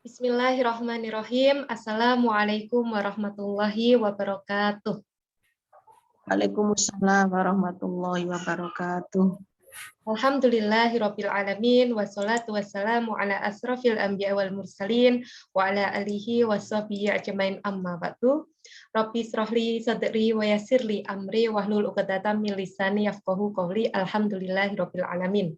Bismillahirrahmanirrahim. Assalamualaikum warahmatullahi wabarakatuh. Waalaikumsalam warahmatullahi wabarakatuh. Alhamdulillahirabbil alamin wassalatu wassalamu ala asrofil anbiya wal mursalin wa ala alihi washabihi ajmain amma ba'du. Rabbi shrahli sadri wa yassirli amri wahlul 'uqdatam min lisani yafqahu qawli. Alhamdulillahirabbil alamin.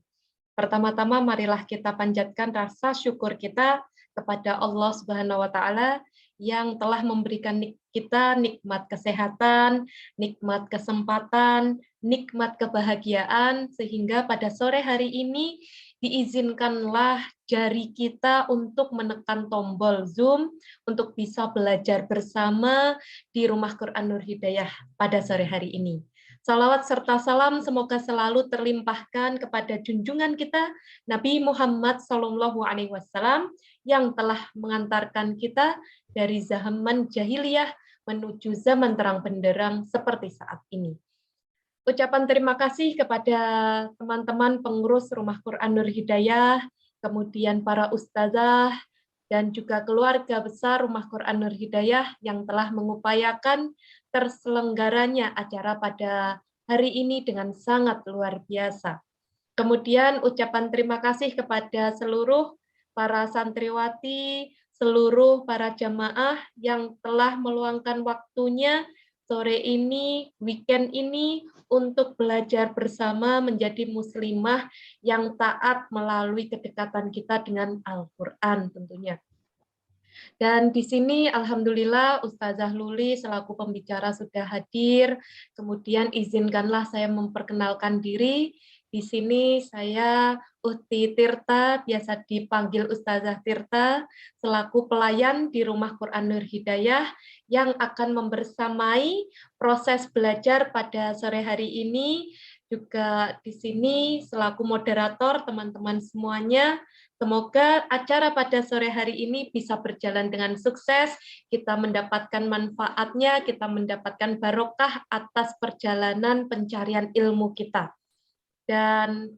Pertama-tama marilah kita panjatkan rasa syukur kita kepada Allah Subhanahu wa taala yang telah memberikan kita nikmat kesehatan, nikmat kesempatan, nikmat kebahagiaan, sehingga pada sore hari ini diizinkanlah jari kita untuk menekan tombol Zoom untuk bisa belajar bersama di Rumah Quran Nur Hidayah pada sore hari ini. Salawat serta salam semoga selalu terlimpahkan kepada junjungan kita Nabi Muhammad SAW yang telah mengantarkan kita dari zaman jahiliyah menuju zaman terang benderang seperti saat ini. Ucapan terima kasih kepada teman-teman pengurus Rumah Quran Nur Hidayah, kemudian para ustazah, dan juga keluarga besar Rumah Quran Nur Hidayah yang telah mengupayakan terselenggaranya acara pada hari ini dengan sangat luar biasa. Kemudian ucapan terima kasih kepada seluruh para santriwati, seluruh para jamaah yang telah meluangkan waktunya sore ini, weekend ini, untuk belajar bersama menjadi muslimah yang taat melalui kedekatan kita dengan Al-Quran tentunya. Dan di sini Alhamdulillah Ustazah Luli selaku pembicara sudah hadir. Kemudian izinkanlah saya memperkenalkan diri. Di sini saya Uhti Tirta, biasa dipanggil Ustazah Tirta, selaku pelayan di Rumah Quran Nur Hidayah yang akan membersamai proses belajar pada sore hari ini. Juga di sini selaku moderator teman-teman semuanya. Semoga acara pada sore hari ini bisa berjalan dengan sukses, kita mendapatkan manfaatnya, kita mendapatkan barokah atas perjalanan pencarian ilmu kita. Dan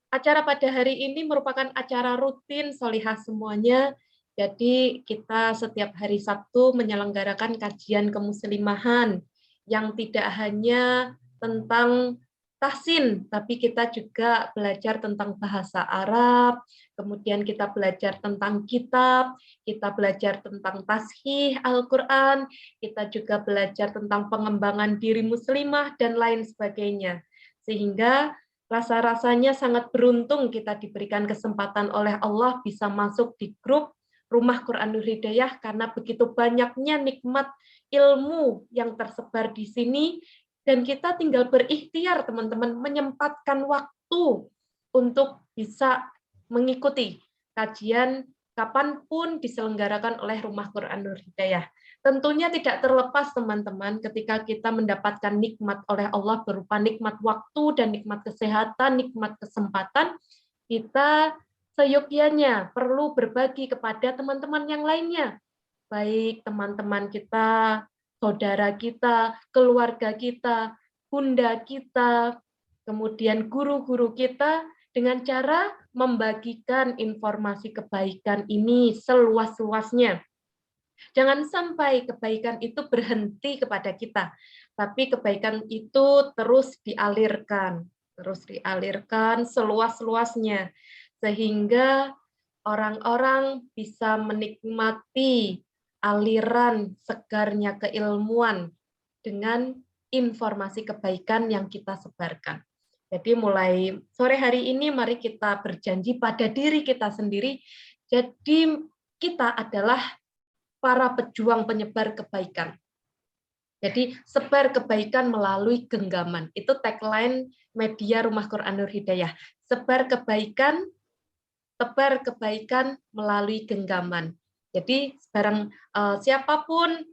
acara pada hari ini merupakan acara rutin Solihah semuanya, jadi kita setiap hari Sabtu menyelenggarakan kajian kemuslimahan yang tidak hanya tentang tahsin, tapi kita juga belajar tentang bahasa Arab, kemudian kita belajar tentang kitab, kita belajar tentang tashih Al-Quran, kita juga belajar tentang pengembangan diri muslimah, dan lain sebagainya. Sehingga rasa-rasanya sangat beruntung kita diberikan kesempatan oleh Allah bisa masuk di grup Rumah Quran Nur Hidayah karena begitu banyaknya nikmat ilmu yang tersebar di sini, dan kita tinggal berikhtiar teman-teman menyempatkan waktu untuk bisa mengikuti kajian kapanpun diselenggarakan oleh Rumah Quran Nur Hidayah. Tentunya tidak terlepas teman-teman ketika kita mendapatkan nikmat oleh Allah berupa nikmat waktu dan nikmat kesehatan, nikmat kesempatan, kita seyogyanya perlu berbagi kepada teman-teman yang lainnya, baik teman-teman kita, saudara kita, keluarga kita, bunda kita, kemudian guru-guru kita, dengan cara membagikan informasi kebaikan ini seluas-luasnya. Jangan sampai kebaikan itu berhenti kepada kita, tapi kebaikan itu terus dialirkan seluas-luasnya, sehingga orang-orang bisa menikmati aliran segarnya keilmuan dengan informasi kebaikan yang kita sebarkan. Jadi mulai sore hari ini mari kita berjanji pada diri kita sendiri, jadi kita adalah para pejuang penyebar kebaikan. Jadi sebar kebaikan melalui genggaman. Itu tagline media Rumah Quran Nur Hidayah. Sebar kebaikan, tebar kebaikan melalui genggaman. Jadi barang siapapun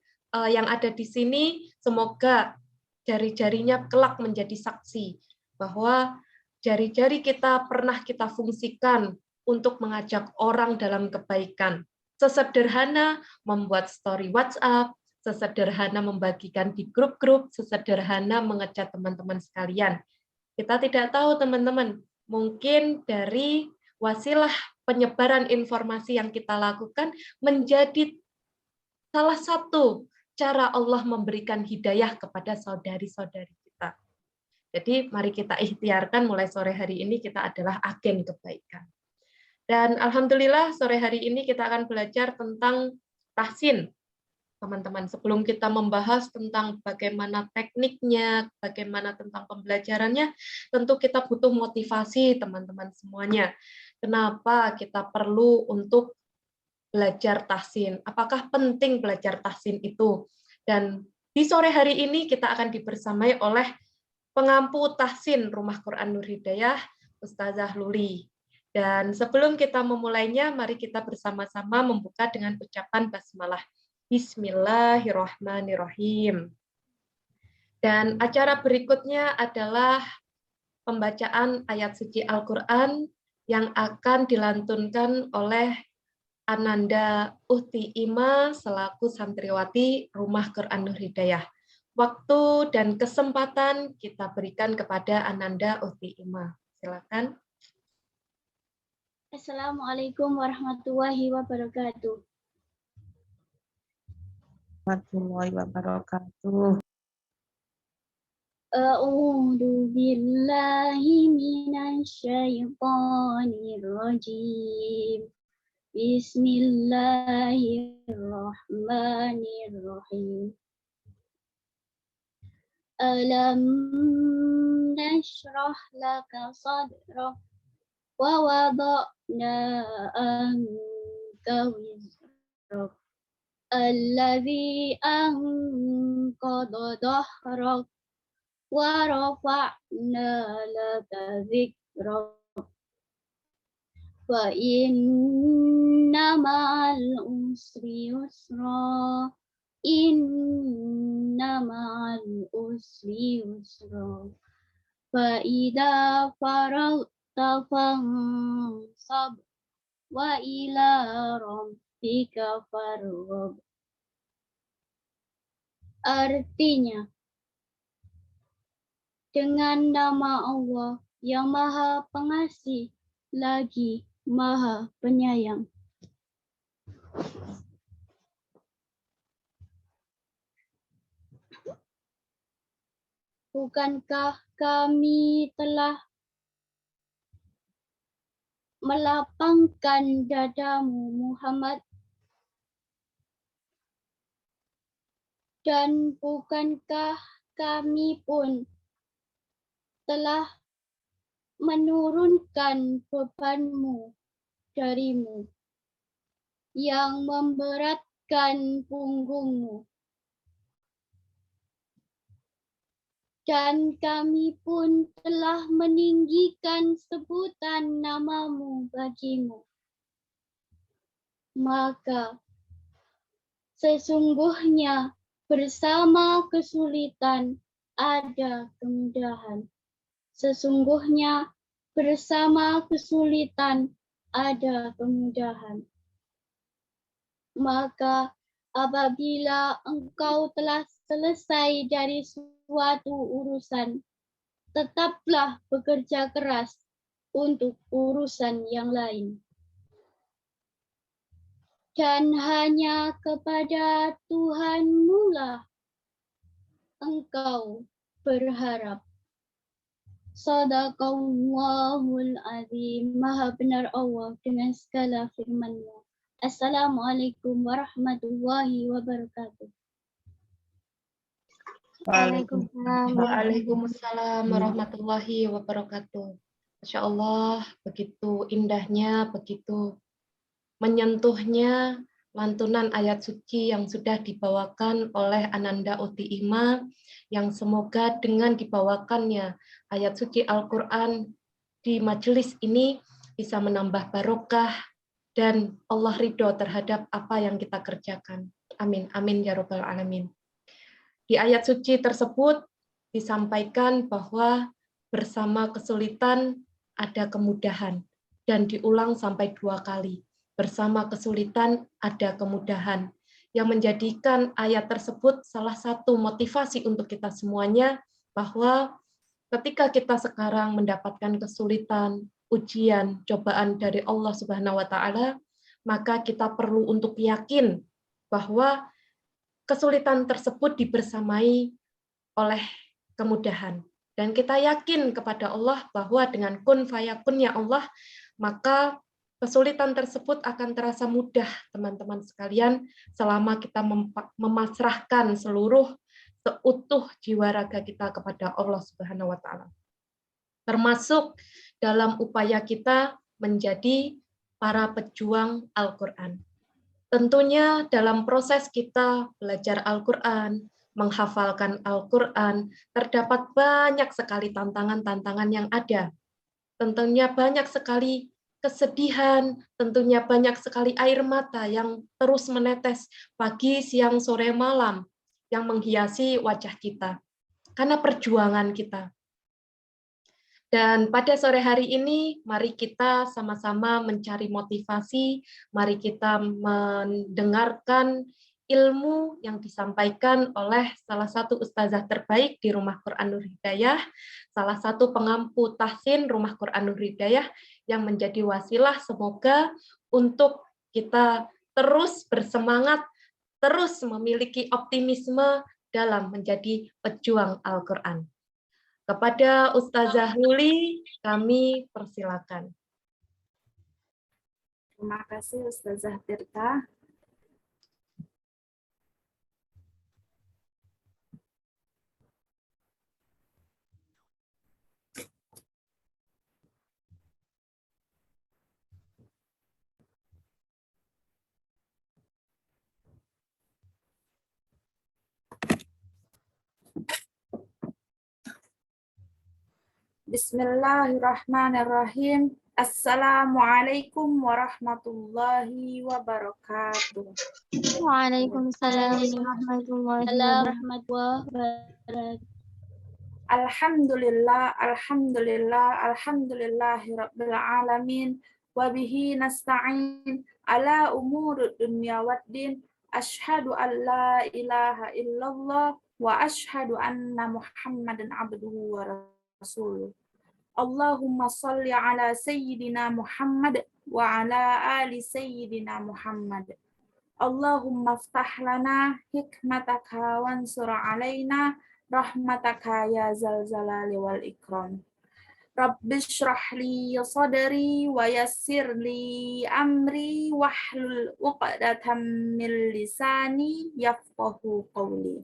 yang ada di sini, semoga jari-jarinya kelak menjadi saksi bahwa jari-jari kita pernah kita fungsikan untuk mengajak orang dalam kebaikan. Sesederhana membuat story WhatsApp, sesederhana membagikan di grup-grup, sesederhana mengecat teman-teman sekalian. Kita tidak tahu teman-teman, mungkin dari wasilah penyebaran informasi yang kita lakukan menjadi salah satu cara Allah memberikan hidayah kepada saudari-saudari kita. Jadi mari kita ikhtiarkan mulai sore hari ini kita adalah agen kebaikan. Dan alhamdulillah sore hari ini kita akan belajar tentang tahsin. Teman-teman, sebelum kita membahas tentang bagaimana tekniknya, bagaimana tentang pembelajarannya, tentu kita butuh motivasi teman-teman semuanya. Kenapa kita perlu untuk belajar tahsin? Apakah penting belajar tahsin itu? Dan di sore hari ini kita akan dibersamai oleh pengampu tahsin Rumah Quran Nur Hidayah, Ustazah Luli. Dan sebelum kita memulainya, mari kita bersama-sama membuka dengan ucapan basmalah. Bismillahirrahmanirrahim. Dan acara berikutnya adalah pembacaan ayat suci Al-Quran yang akan dilantunkan oleh Ananda Uhti Ima selaku santriwati Rumah Quran Nur Hidayah. Waktu dan kesempatan kita berikan kepada Ananda Uhti Ima. Silakan. Assalamualaikum warahmatullahi wabarakatuh. Warahmatullahi wabarakatuh. A'udzu billahi minasyaitonir rajim. Bismillahirrahmanirrahim. Alam nashrah laka sadrak wa wada'na anka wizrak alladzi anqadha dhahrak wa rafa'na laka dzikrak wa inna ma'al usri yusra inna ma'al usri yusra fa idza faragta fansab wa ila rabbika farghab. Artinya, dengan nama Allah yang Maha Pengasih lagi Maha Penyayang. Bukankah kami telah melapangkan dadamu Muhammad, dan bukankah kami pun telah menurunkan bebanmu darimu yang memberatkan punggungmu, dan kami pun telah meninggikan sebutan namamu bagimu. Maka sesungguhnya bersama kesulitan ada kemudahan. Sesungguhnya bersama kesulitan ada kemudahan. Maka apabila engkau telah selesai dari suatu urusan, tetaplah bekerja keras untuk urusan yang lain. Dan hanya kepada Tuhanmu lah engkau berharap. Shadaqallahul azim. Maha benar Allah dengan segala firman-Nya. Assalamualaikum warahmatullahi wabarakatuh. Waalaikumsalam warahmatullahi wabarakatuh. Masya Allah, begitu indahnya, begitu menyentuhnya lantunan ayat suci yang sudah dibawakan oleh Ananda Uhti Ima, yang semoga dengan dibawakannya ayat suci Al-Quran di majelis ini bisa menambah barokah dan Allah ridho terhadap apa yang kita kerjakan. Amin. Amin ya Rabbal Alamin. Di ayat suci tersebut disampaikan bahwa bersama kesulitan ada kemudahan, dan diulang sampai 2 kali. Bersama kesulitan ada kemudahan, yang menjadikan ayat tersebut salah satu motivasi untuk kita semuanya, bahwa ketika kita sekarang mendapatkan kesulitan, ujian, cobaan dari Allah Subhanahu wa taala, maka kita perlu untuk yakin bahwa kesulitan tersebut dibersamai oleh kemudahan. Dan kita yakin kepada Allah bahwa dengan kun fayakunnya Allah, maka kesulitan tersebut akan terasa mudah, teman-teman sekalian, selama kita memasrahkan seluruh seutuh jiwa raga kita kepada Allah Subhanahu wa taala. Termasuk dalam upaya kita menjadi para pejuang Al-Qur'an. Tentunya dalam proses kita belajar Al-Qur'an, menghafalkan Al-Qur'an, terdapat banyak sekali tantangan-tantangan yang ada. Tentunya banyak sekali kesedihan, tentunya banyak sekali air mata yang terus menetes pagi, siang, sore, malam yang menghiasi wajah kita karena perjuangan kita. Dan pada sore hari ini, mari kita sama-sama mencari motivasi, mari kita mendengarkan ilmu yang disampaikan oleh salah satu ustazah terbaik di Rumah Quran Nur Hidayah, salah satu pengampu tahsin Rumah Quran Nur Hidayah yang menjadi wasilah semoga untuk kita terus bersemangat, terus memiliki optimisme dalam menjadi pejuang Al-Quran. Kepada Ustazah Luli, kami persilakan. Terima kasih Ustazah Tirta. Bismillahirrahmanirrahim. Assalamualaikum warahmatullahi wabarakatuh. Waalaikumsalam warahmatullahi wabarakatuh. Alhamdulillahi rabbil alamin wa bihi nasta'in ala umuri dunya waddin. Asyhadu an la ilaha illallah wa asyhadu anna Muhammadan abduhu wa rasuluh. Allahumma salli ala sayyidina Muhammad wa ala ali sayyidina Muhammad. Allahumma aftah lana hikmataka wansur alaina rahmataka ya zal jalali wal ikram. Rabbi shrah li sadri wa yassir li amri wahlul 'uqdatam min lisani yafqahu qawli.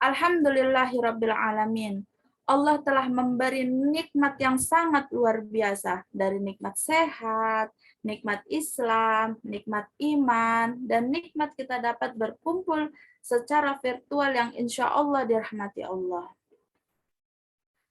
Alhamdulillahi rabbil alamin. Allah telah memberi nikmat yang sangat luar biasa, dari nikmat sehat, nikmat Islam, nikmat iman, dan nikmat kita dapat berkumpul secara virtual yang insya Allah dirahmati Allah.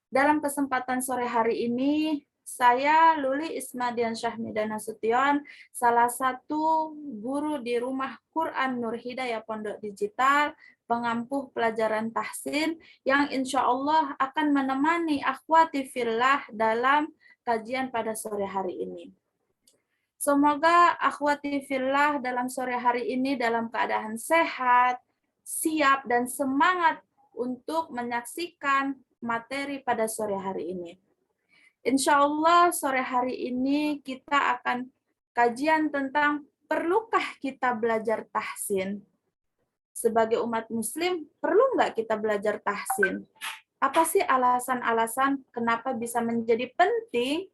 Dalam kesempatan sore hari ini, saya Luli Ismadian Syahmidana Sution, salah satu guru di Rumah Quran Nur Hidayah Pondok Digital, pengampuh pelajaran tahsin yang insya Allah akan menemani akhwati fillah dalam kajian pada sore hari ini. Semoga akhwati fillah dalam sore hari ini dalam keadaan sehat, siap, dan semangat untuk menyaksikan materi pada sore hari ini. Insya Allah sore hari ini kita akan kajian tentang perlukah kita belajar tahsin. Sebagai umat muslim, perlu nggak kita belajar tahsin? Apa sih alasan-alasan kenapa bisa menjadi penting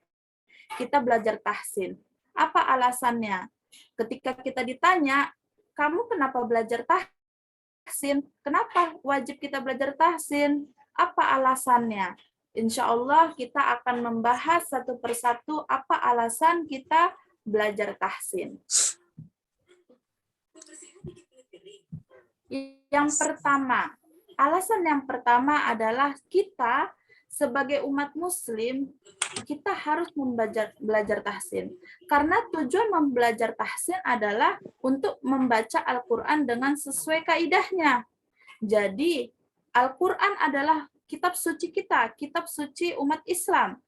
kita belajar tahsin? Apa alasannya? Ketika kita ditanya, kamu kenapa belajar tahsin? Kenapa wajib kita belajar tahsin? Apa alasannya? Insya Allah kita akan membahas satu persatu apa alasan kita belajar tahsin. Yang pertama, alasan yang pertama adalah kita sebagai umat muslim, kita harus belajar tahsin. Karena tujuan membelajar tahsin adalah untuk membaca Al-Quran dengan sesuai kaidahnya. Jadi, Al-Quran adalah kitab suci kita, kitab suci umat Islam.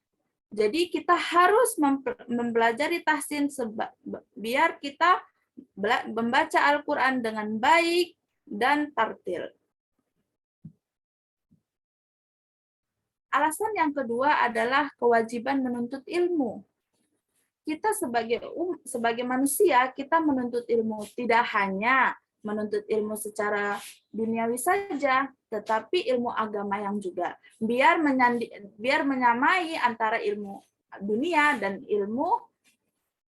Jadi, kita harus mempelajari tahsin biar kita membaca Al-Quran dengan baik dan tartil. alasan yang kedua adalah kewajiban menuntut ilmu. Kita sebagai manusia, kita menuntut ilmu tidak hanya menuntut ilmu secara duniawi saja, tetapi ilmu agama yang juga. Biar menyamai antara ilmu dunia dan ilmu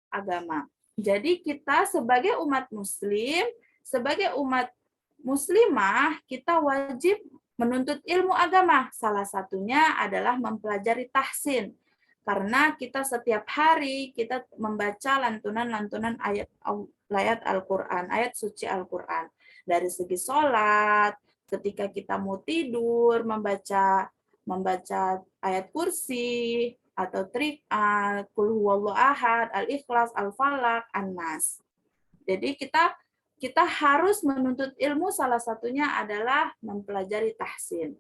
agama. Jadi kita sebagai umat muslim, sebagai umat muslimah, kita wajib menuntut ilmu agama. Salah satunya adalah mempelajari tahsin. Karena kita setiap hari kita membaca lantunan-lantunan ayat Al-Quran, ayat suci Al-Quran. Dari segi sholat, ketika kita mau tidur, membaca ayat kursi, atau Qul huwallahu ahad, Al-Ikhlas, Al-Falaq, An-Nas. Jadi kita harus menuntut ilmu, salah satunya adalah mempelajari tahsin.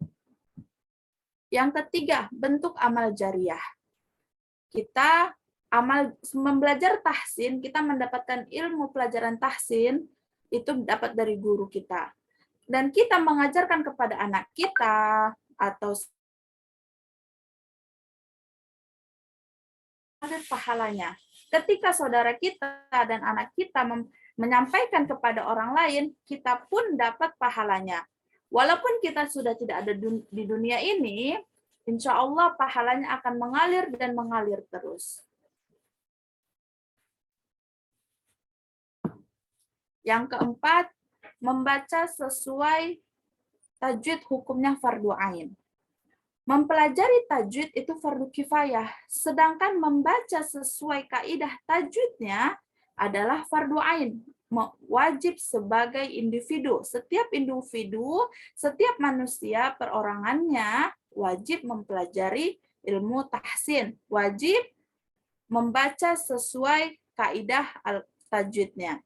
Yang ketiga, bentuk amal jariah. Kita belajar tahsin, kita mendapatkan ilmu pelajaran tahsin, itu dapat dari guru kita. Dan kita mengajarkan kepada anak kita, atau ada pahalanya. Ketika saudara kita dan anak kita menyampaikan kepada orang lain, kita pun dapat pahalanya. Walaupun kita sudah tidak ada di dunia ini, insya Allah pahalanya akan mengalir dan mengalir terus. Yang keempat, membaca sesuai tajwid hukumnya fardu ain. Mempelajari tajwid itu fardu kifayah, sedangkan membaca sesuai kaidah tajwidnya adalah fardu ain, wajib sebagai individu. Setiap individu, setiap manusia perorangannya wajib mempelajari ilmu tahsin, wajib membaca sesuai kaidah tajwidnya.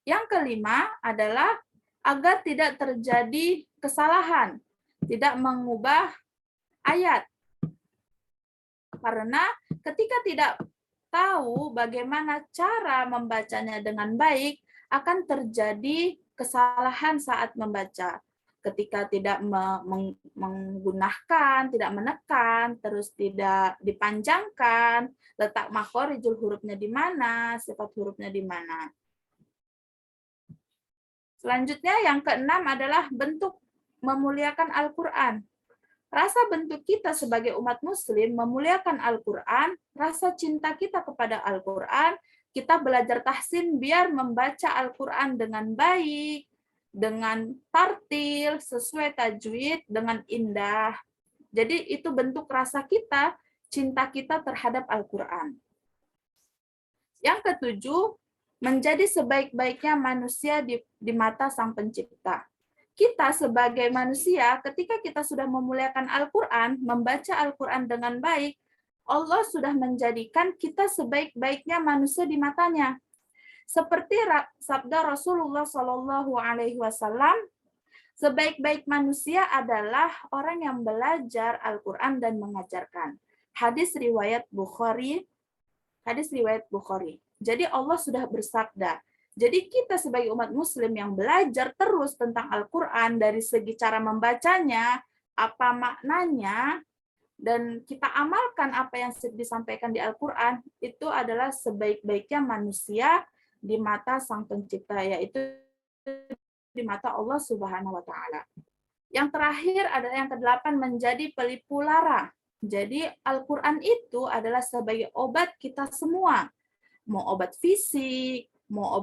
Yang kelima adalah agar tidak terjadi kesalahan, tidak mengubah ayat. Karena ketika tidak tahu bagaimana cara membacanya dengan baik, akan terjadi kesalahan saat membaca. Ketika tidak menggunakan, tidak menekan, terus tidak dipanjangkan, letak makhorijul hurufnya di mana, sifat hurufnya di mana. Selanjutnya yang keenam adalah bentuk memuliakan Al-Quran. Rasa bentuk kita sebagai umat muslim memuliakan Al-Quran, rasa cinta kita kepada Al-Quran, kita belajar tahsin biar membaca Al-Quran dengan baik, dengan tartil, sesuai tajwid, dengan indah. Jadi itu bentuk rasa kita, cinta kita terhadap Al-Quran. Yang ketujuh, menjadi sebaik-baiknya manusia di mata Sang Pencipta. Kita sebagai manusia, ketika kita sudah memuliakan Al-Quran, membaca Al-Quran dengan baik, Allah sudah menjadikan kita sebaik-baiknya manusia di matanya. Seperti sabda Rasulullah SAW, sebaik-baik manusia adalah orang yang belajar Al-Quran dan mengajarkan. Hadis riwayat Bukhari. Jadi Allah sudah bersabda. Jadi kita sebagai umat muslim yang belajar terus tentang Al-Quran dari segi cara membacanya, apa maknanya, dan kita amalkan apa yang disampaikan di Al-Quran, itu adalah sebaik-baiknya manusia di mata Sang Pencipta, yaitu di mata Allah Subhanahu wa Ta'ala. Yang terakhir adalah yang kedelapan, menjadi pelipur lara. Jadi Al-Quran itu adalah sebagai obat kita semua. Mau obat fisik, mau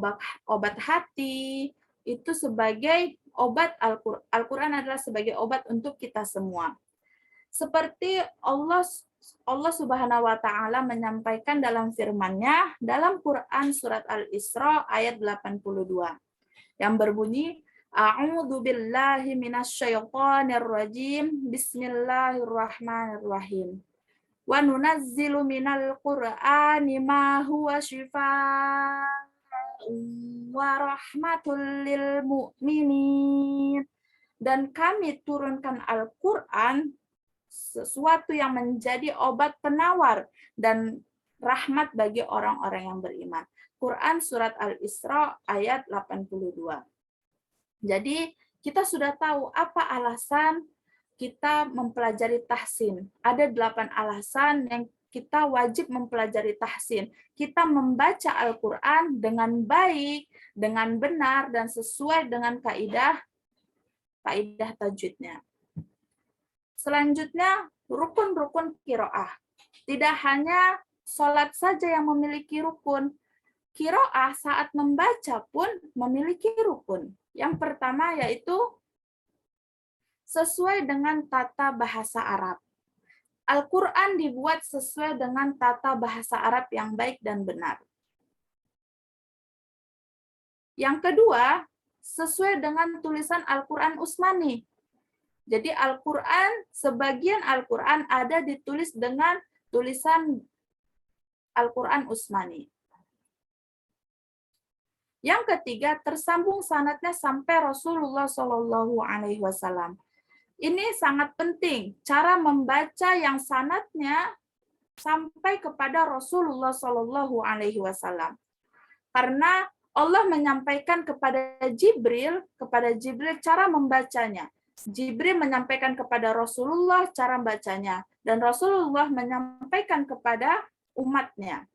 obat hati, itu sebagai obat. Al-Quran adalah sebagai obat untuk kita semua. Seperti Allah Subhanahu wa Ta'ala menyampaikan dalam firman-Nya dalam Quran surat Al-Isra ayat 82 yang berbunyi, A'udzu billahi minasyaitonir rajim, bismillahirrahmanirrahim. Wa nunazzilu minal Qur'ani ma huwa syifaa'un wa rahmatul lil mu'minin. Dan kami turunkan Al-Qur'an sesuatu yang menjadi obat penawar dan rahmat bagi orang-orang yang beriman. Quran surat Al-Isra ayat 82. Jadi kita sudah tahu apa alasan kita mempelajari tahsin. Ada 8 alasan yang kita wajib mempelajari tahsin. Kita membaca Al-Quran dengan baik, dengan benar, dan sesuai dengan kaidah tajwidnya. Selanjutnya, rukun-rukun qiraah. Tidak hanya sholat saja yang memiliki rukun. Qiraah saat membaca pun memiliki rukun. Yang pertama yaitu sesuai dengan tata bahasa Arab. Al-Quran dibuat sesuai dengan tata bahasa Arab yang baik dan benar. Yang kedua, sesuai dengan tulisan Al-Quran Utsmani. Jadi Al-Quran, sebagian Al-Quran ada ditulis dengan tulisan Al-Quran Utsmani. Yang ketiga, tersambung sanadnya sampai Rasulullah SAW. Ini sangat penting, cara membaca yang sanadnya sampai kepada Rasulullah SAW. Karena Allah menyampaikan kepada Jibril cara membacanya. Jibril menyampaikan kepada Rasulullah cara bacanya, dan Rasulullah menyampaikan kepada umatnya.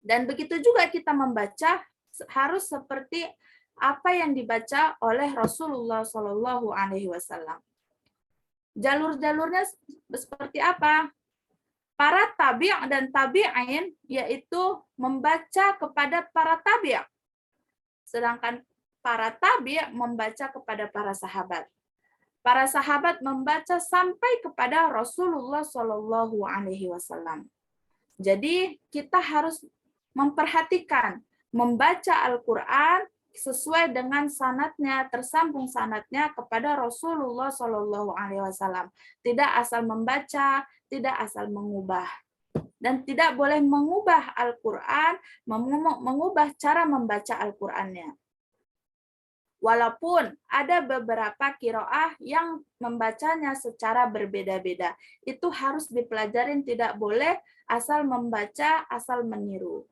Dan begitu juga kita membaca harus seperti apa yang dibaca oleh Rasulullah SAW. Jalur-jalurnya seperti apa? Para tabi' dan tabi'in yaitu membaca kepada para tabi'. Sedangkan para tabi' membaca kepada para sahabat. Para sahabat membaca sampai kepada Rasulullah SAW. Jadi kita harus memperhatikan membaca Al-Quran sesuai dengan sanadnya, tersambung sanadnya kepada Rasulullah SAW. Tidak asal membaca, tidak asal mengubah. Dan tidak boleh mengubah Al-Quran, mengubah cara membaca Al-Qurannya. Walaupun ada beberapa qiraah yang membacanya secara berbeda-beda. Itu harus dipelajarin, tidak boleh asal membaca, asal meniru.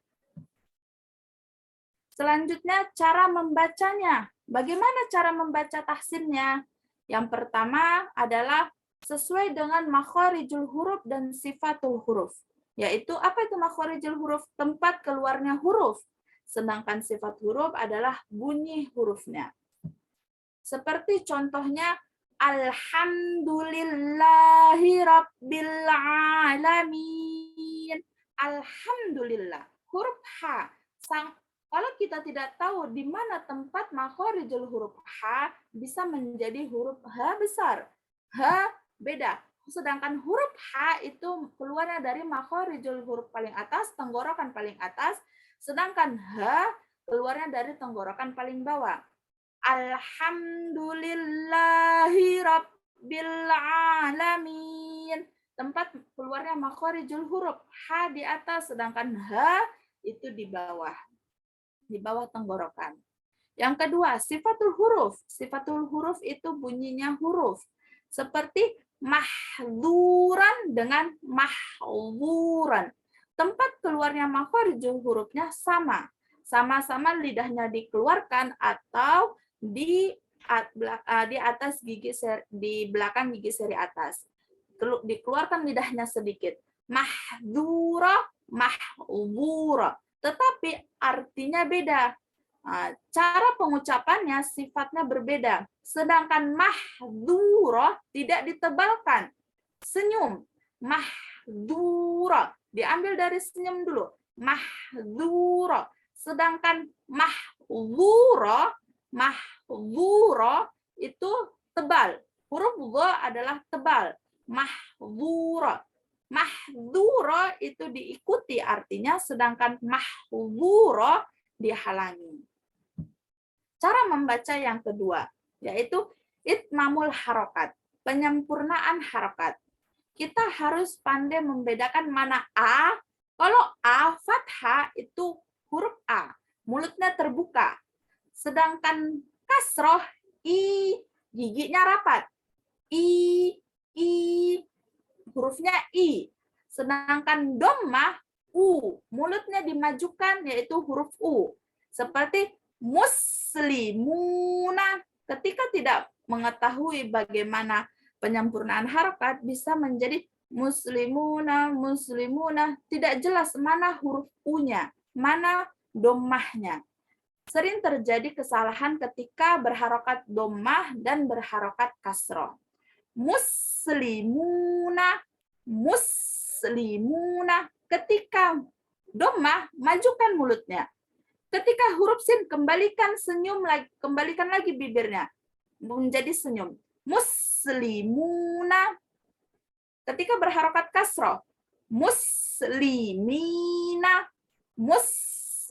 Selanjutnya, cara membacanya. Bagaimana cara membaca tahsinnya? Yang pertama adalah sesuai dengan makharijul huruf dan sifatul huruf. Yaitu, apa itu makharijul huruf? Tempat keluarnya huruf. Sedangkan sifat huruf adalah bunyi hurufnya. Seperti contohnya, Alhamdulillahi Rabbil Alamin. Alhamdulillah. Huruf H. Kalau kita tidak tahu di mana tempat makharijul huruf H, bisa menjadi huruf H besar. H beda. Sedangkan huruf H itu keluarnya dari makharijul huruf paling atas, tenggorokan paling atas. Sedangkan H keluarnya dari tenggorokan paling bawah. Alhamdulillahi Rabbil Alamin. Tempat keluarnya makharijul huruf H di atas, sedangkan H itu di bawah tenggorokan. Yang kedua, sifatul huruf. Sifatul huruf itu bunyinya huruf. Seperti mahdzuran dengan mahdzuran. Tempat keluarnya makharijul hurufnya sama. Sama-sama lidahnya dikeluarkan atau di atas gigi di belakang gigi seri atas. Dikeluarkan lidahnya sedikit. Mahdzura, mahdzura. Tetapi artinya beda. Cara pengucapannya sifatnya berbeda. Sedangkan mahdzura tidak ditebalkan. Senyum. Mahdzura. Diambil dari senyum dulu. Mahdzura. Sedangkan mahdzura itu tebal. Huruf dha adalah tebal. Mahdzura. Mahdura itu diikuti artinya, sedangkan mahdura dihalangi. Cara membaca yang kedua, yaitu itmamul harokat, penyempurnaan harokat. Kita harus pandai membedakan mana A. Kalau A, fathah itu huruf A, mulutnya terbuka. Sedangkan kasroh, I, giginya rapat. Hurufnya I. Sedangkan dhammah, U, mulutnya dimajukan, yaitu huruf U. Seperti muslimuna, Ketika tidak mengetahui bagaimana penyempurnaan harokat, bisa menjadi muslimuna, muslimuna, tidak jelas mana huruf U-nya, mana dommahnya. Sering terjadi kesalahan ketika berharokat dommah dan berharokat kasroh. Muslimuna, muslimuna. Ketika dommah, majukan mulutnya. Ketika huruf sin, kembalikan senyum lagi, kembalikan lagi bibirnya menjadi senyum. Muslimuna. Ketika berharokat kasroh, muslimina, muslimina.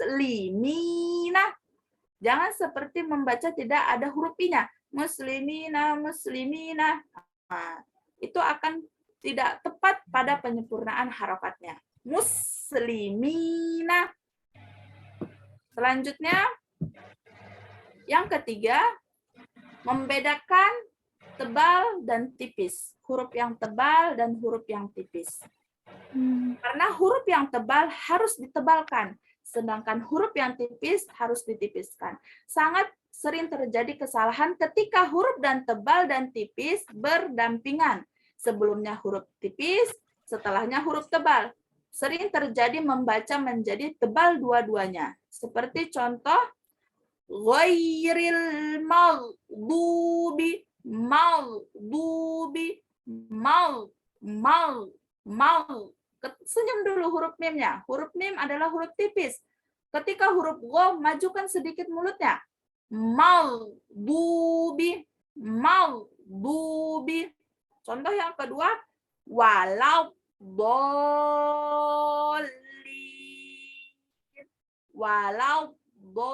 Jangan seperti membaca tidak ada huruf i-nya. Muslimina, muslimina. Nah, itu akan tidak tepat pada penyempurnaan harokatnya. Muslimina. Selanjutnya, yang ketiga, membedakan tebal dan tipis. Huruf yang tebal dan huruf yang tipis. Karena huruf yang tebal harus ditebalkan, sedangkan huruf yang tipis harus ditipiskan. Sangat sering terjadi kesalahan ketika huruf dan tebal dan tipis berdampingan. Sebelumnya huruf tipis, setelahnya huruf tebal. Sering terjadi membaca menjadi tebal dua-duanya. Seperti contoh, ghairil maghdubi, maghdubi, mal. Senyum dulu huruf mimnya. Huruf mim adalah huruf tipis. Ketika huruf gho, majukan sedikit mulutnya. Maghdubi, maghdubi. Contoh yang kedua, walau dolin, walau dolin.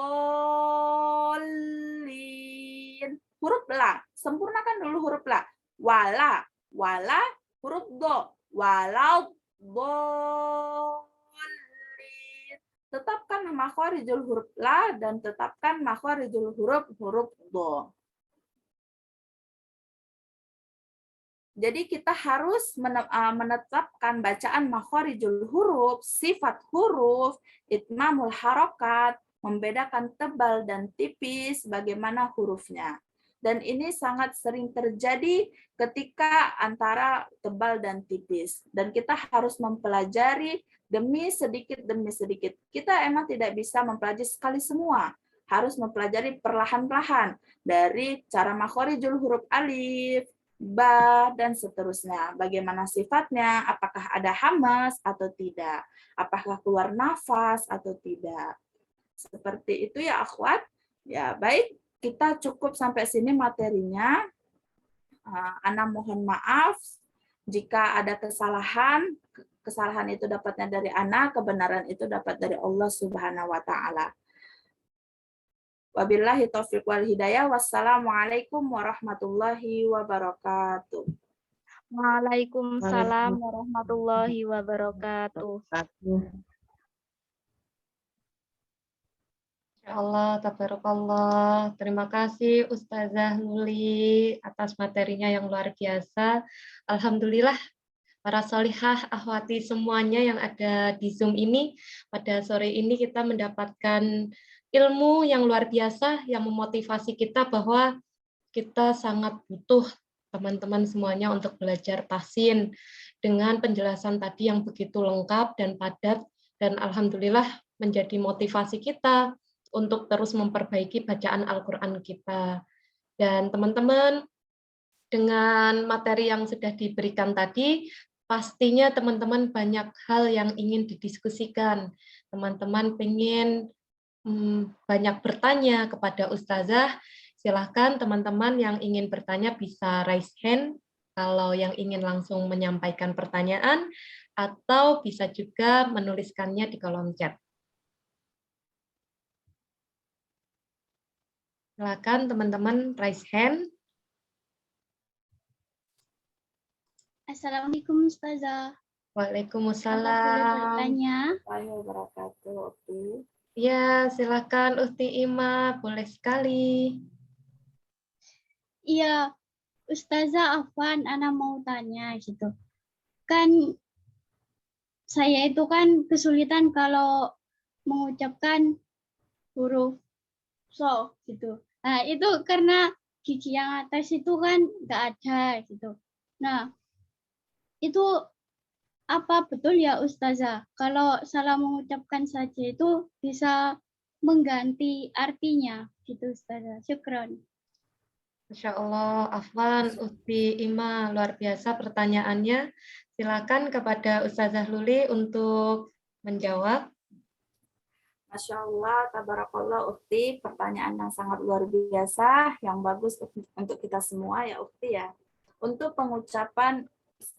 Huruf la, sempurnakan dulu huruf la. Wala, wala, huruf do. Walau dolin. Tetapkan makharijul huruf la dan tetapkan makharijul huruf do. Jadi kita harus menetapkan bacaan makharijul huruf, sifat huruf, itmamul harokat, membedakan tebal dan tipis, bagaimana hurufnya. Dan ini sangat sering terjadi ketika antara tebal dan tipis. Dan kita harus mempelajari demi sedikit. Kita emang tidak bisa mempelajari sekali semua. Harus mempelajari perlahan-lahan. Dari cara makharijul huruf alif, ba, dan seterusnya. Bagaimana sifatnya, apakah ada hamas atau tidak, apakah keluar nafas atau tidak. Seperti itu ya akhwat. Ya, baik, kita cukup sampai sini materinya. Ana mohon maaf jika ada kesalahan. Kesalahan itu dapatnya dari Ana, kebenaran itu dapat dari Allah Subhanahu wa taala. Wabillahi taufiq wal hidayah. Wassalamualaikum warahmatullahi wabarakatuh. Waalaikumsalam warahmatullahi wabarakatuh. Allah, tabarakallah. Terima kasih Ustazah Nuli atas materinya yang luar biasa. Alhamdulillah, para solihah akhwati semuanya yang ada di Zoom ini, pada sore ini kita mendapatkan ilmu yang luar biasa yang memotivasi kita bahwa kita sangat butuh teman-teman semuanya untuk belajar tahsin dengan penjelasan tadi yang begitu lengkap dan padat, dan alhamdulillah menjadi motivasi kita untuk terus memperbaiki bacaan Al-Quran kita. Dan teman-teman, dengan materi yang sudah diberikan tadi, pastinya teman-teman banyak hal yang ingin didiskusikan. Teman-teman pengen banyak bertanya kepada Ustazah. Silahkan teman-teman yang ingin bertanya bisa raise hand kalau yang ingin langsung menyampaikan pertanyaan, atau bisa juga menuliskannya di kolom chat. Silakan teman-teman raise hand. Assalamualaikum Ustazah. Waalaikumsalam. Bertanya. Wabarakatuh. Ya, silakan Uhti Ima, boleh sekali. Iya, Ustazah Afwan, Ana mau tanya gitu. Kan saya itu kan kesulitan kalau mengucapkan huruf so gitu. Nah, itu karena gigi yang atas itu kan nggak ada gitu. Nah, itu apa betul ya Ustazah? Kalau salah mengucapkan saja itu bisa mengganti artinya gitu Ustazah. Syukron. Masya Allah, Afwan, Ukti Ima, luar biasa pertanyaannya. Silakan kepada Ustazah Luli untuk menjawab. Masya Allah, tabarakallah Ukti, pertanyaan yang sangat luar biasa, yang bagus untuk kita semua ya Ukti ya. Untuk pengucapan,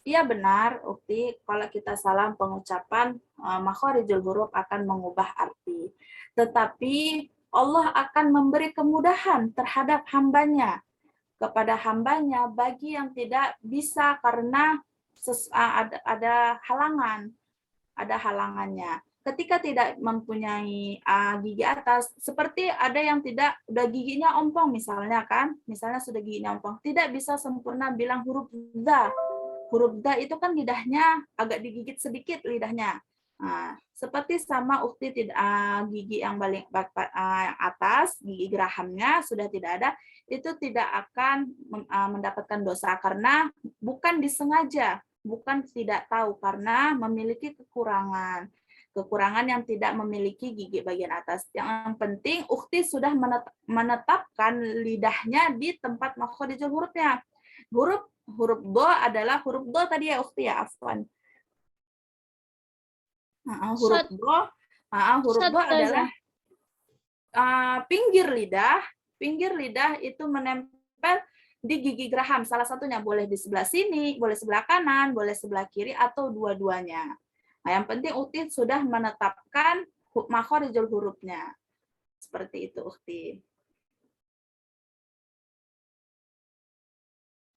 iya benar Ukti, kalau kita salah pengucapan, makharijul huruf akan mengubah arti. Tetapi Allah akan memberi kemudahan terhadap hambanya, kepada hambanya bagi yang tidak bisa karena ada halangannya. Ketika tidak mempunyai gigi atas, seperti ada yang tidak, udah giginya ompong misalnya sudah giginya ompong, tidak bisa sempurna bilang huruf dha. Huruf dha itu kan lidahnya agak digigit sedikit lidahnya. Nah, seperti sama Ukti gigi yang paling atas, gigi gerahamnya sudah tidak ada, itu tidak akan mendapatkan dosa karena bukan disengaja, bukan tidak tahu karena memiliki kekurangan yang tidak memiliki gigi bagian atas. Yang penting Ukti sudah menetapkan lidahnya di tempat makharijul hurufnya. Huruf do adalah huruf do tadi ya Ukti ya, afwan. Huruf do adalah pinggir lidah itu menempel di gigi geraham, salah satunya boleh di sebelah sini, boleh sebelah kanan, boleh sebelah kiri atau dua-duanya. Nah, yang penting Ukti sudah menetapkan makharijul hurufnya. Seperti itu Ukti.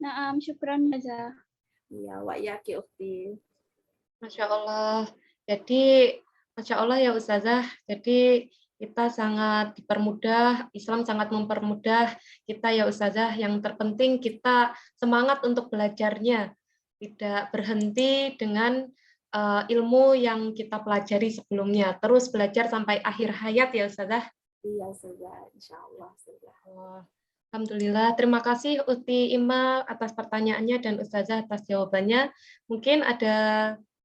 Naam, syukran Ustazah. Iya, wa yaki Ukti. Masya Allah. Jadi, Masya Allah ya Ustazah. Jadi, kita sangat dipermudah, Islam sangat mempermudah kita ya Ustazah. Yang terpenting kita semangat untuk belajarnya. Tidak berhenti dengan ilmu yang kita pelajari sebelumnya. Terus belajar sampai akhir hayat ya Ustazah. Iya Ustazah, insya Allah. Alhamdulillah, terima kasih Uti Ima atas pertanyaannya dan Ustazah atas jawabannya. Mungkin ada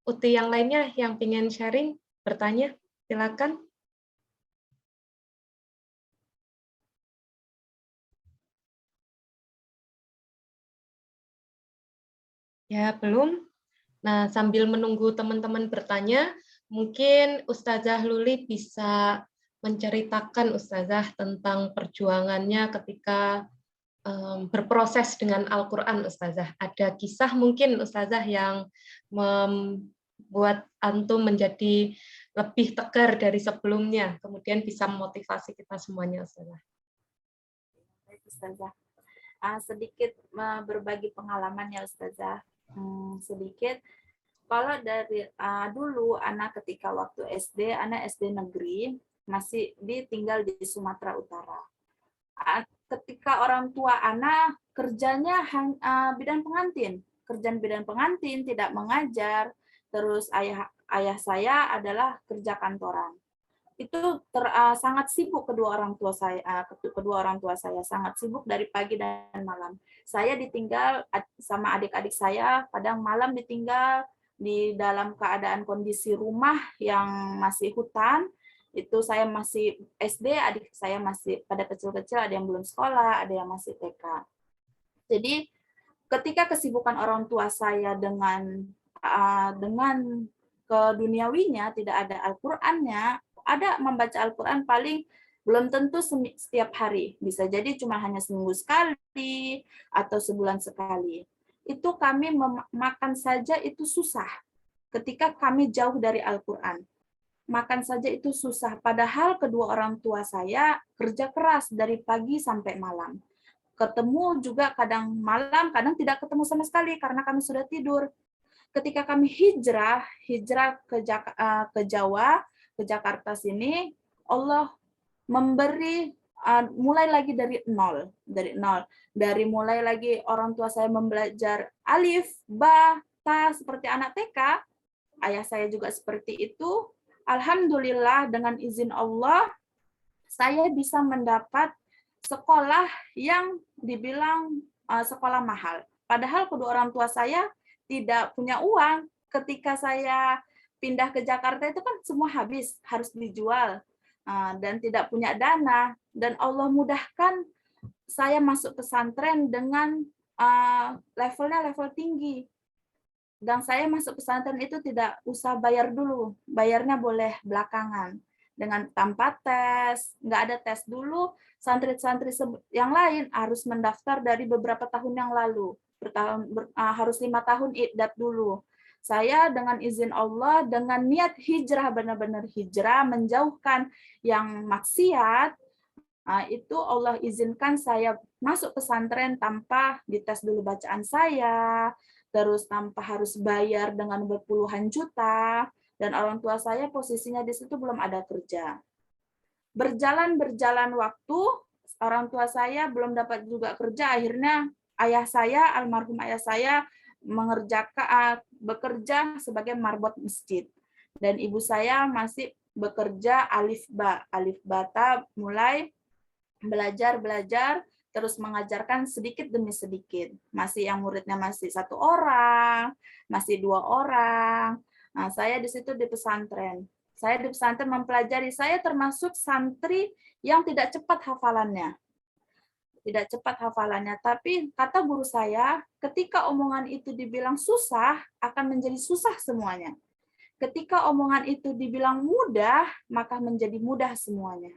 Uti yang lainnya yang ingin sharing, bertanya, silakan. Ya, belum? Nah, sambil menunggu teman-teman bertanya, mungkin Ustazah Luli bisa menceritakan Ustazah tentang perjuangannya ketika berproses dengan Al-Quran, Ustazah. Ada kisah mungkin Ustazah yang membuat antum menjadi lebih tegar dari sebelumnya, kemudian bisa memotivasi kita semuanya, Ustazah. Baik, Ustazah. Sedikit berbagi pengalaman ya Ustazah. Sedikit. Kalau dari dulu anak ketika waktu SD, anak SD negeri masih tinggal di Sumatera Utara. Ketika orang tua anak kerjanya bidang pengantin, kerjaan bidang pengantin, tidak mengajar. Terus ayah saya adalah kerja kantoran. Itu sangat sibuk kedua orang tua saya sangat sibuk dari pagi dan malam. Saya ditinggal sama adik-adik saya, kadang malam ditinggal di dalam keadaan kondisi rumah yang masih hutan. Itu saya masih SD, adik saya masih pada kecil-kecil, ada yang belum sekolah, ada yang masih TK. Jadi ketika kesibukan orang tua saya dengan keduniawinya, tidak ada Al-Qur'annya, ada membaca Al-Qur'an paling belum tentu setiap hari, bisa jadi cuma hanya seminggu sekali atau sebulan sekali. Itu kami makan saja itu susah ketika kami jauh dari Al-Qur'an. Makan saja itu susah, padahal kedua orang tua saya kerja keras dari pagi sampai malam. Ketemu juga kadang malam, kadang tidak ketemu sama sekali karena kami sudah tidur. Ketika kami hijrah ke Jawa, ke Jakarta sini, Allah memberi mulai lagi dari nol. Dari mulai lagi orang tua saya membelajar alif, ba, ta seperti anak TK, ayah saya juga seperti itu. Alhamdulillah dengan izin Allah, saya bisa mendapat sekolah yang dibilang sekolah mahal. Padahal kedua orang tua saya tidak punya uang. Ketika saya pindah ke Jakarta itu kan semua habis, harus dijual dan tidak punya dana. Dan Allah mudahkan saya masuk pesantren dengan levelnya level tinggi. Dan saya masuk pesantren itu tidak usah bayar dulu, bayarnya boleh belakangan. Dengan tanpa tes, nggak ada tes dulu, santri-santri yang lain harus mendaftar dari beberapa tahun yang lalu. Harus 5 tahun iddat dulu. Saya dengan izin Allah, dengan niat hijrah, benar-benar hijrah, menjauhkan yang maksiat, itu Allah izinkan saya masuk pesantren tanpa dites dulu bacaan saya, terus tanpa harus bayar dengan berpuluhan juta, dan orang tua saya posisinya di situ belum ada kerja. Berjalan waktu, orang tua saya belum dapat juga kerja, akhirnya almarhum ayah saya bekerja sebagai marbot masjid. Dan ibu saya masih bekerja alif bata, mulai belajar, terus mengajarkan sedikit demi sedikit. Masih yang muridnya masih 1 orang, masih 2 orang. Nah, saya di situ di pesantren. Saya di pesantren mempelajari, saya termasuk santri yang tidak cepat hafalannya. Tapi kata guru saya, ketika omongan itu dibilang susah, akan menjadi susah semuanya. Ketika omongan itu dibilang mudah, maka menjadi mudah semuanya.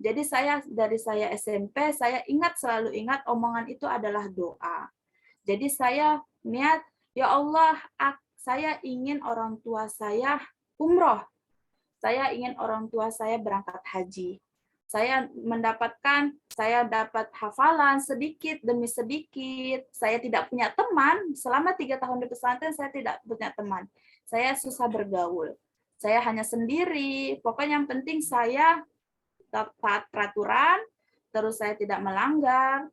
Jadi dari saya SMP, saya selalu ingat omongan itu adalah doa. Jadi saya niat, ya Allah, saya ingin orang tua saya umroh. Saya ingin orang tua saya berangkat haji. Saya dapat hafalan sedikit demi sedikit. Saya tidak punya teman. Selama 3 tahun di pesantren, saya tidak punya teman. Saya susah bergaul. Saya hanya sendiri. Pokoknya yang penting saya taat peraturan, terus saya tidak melanggar.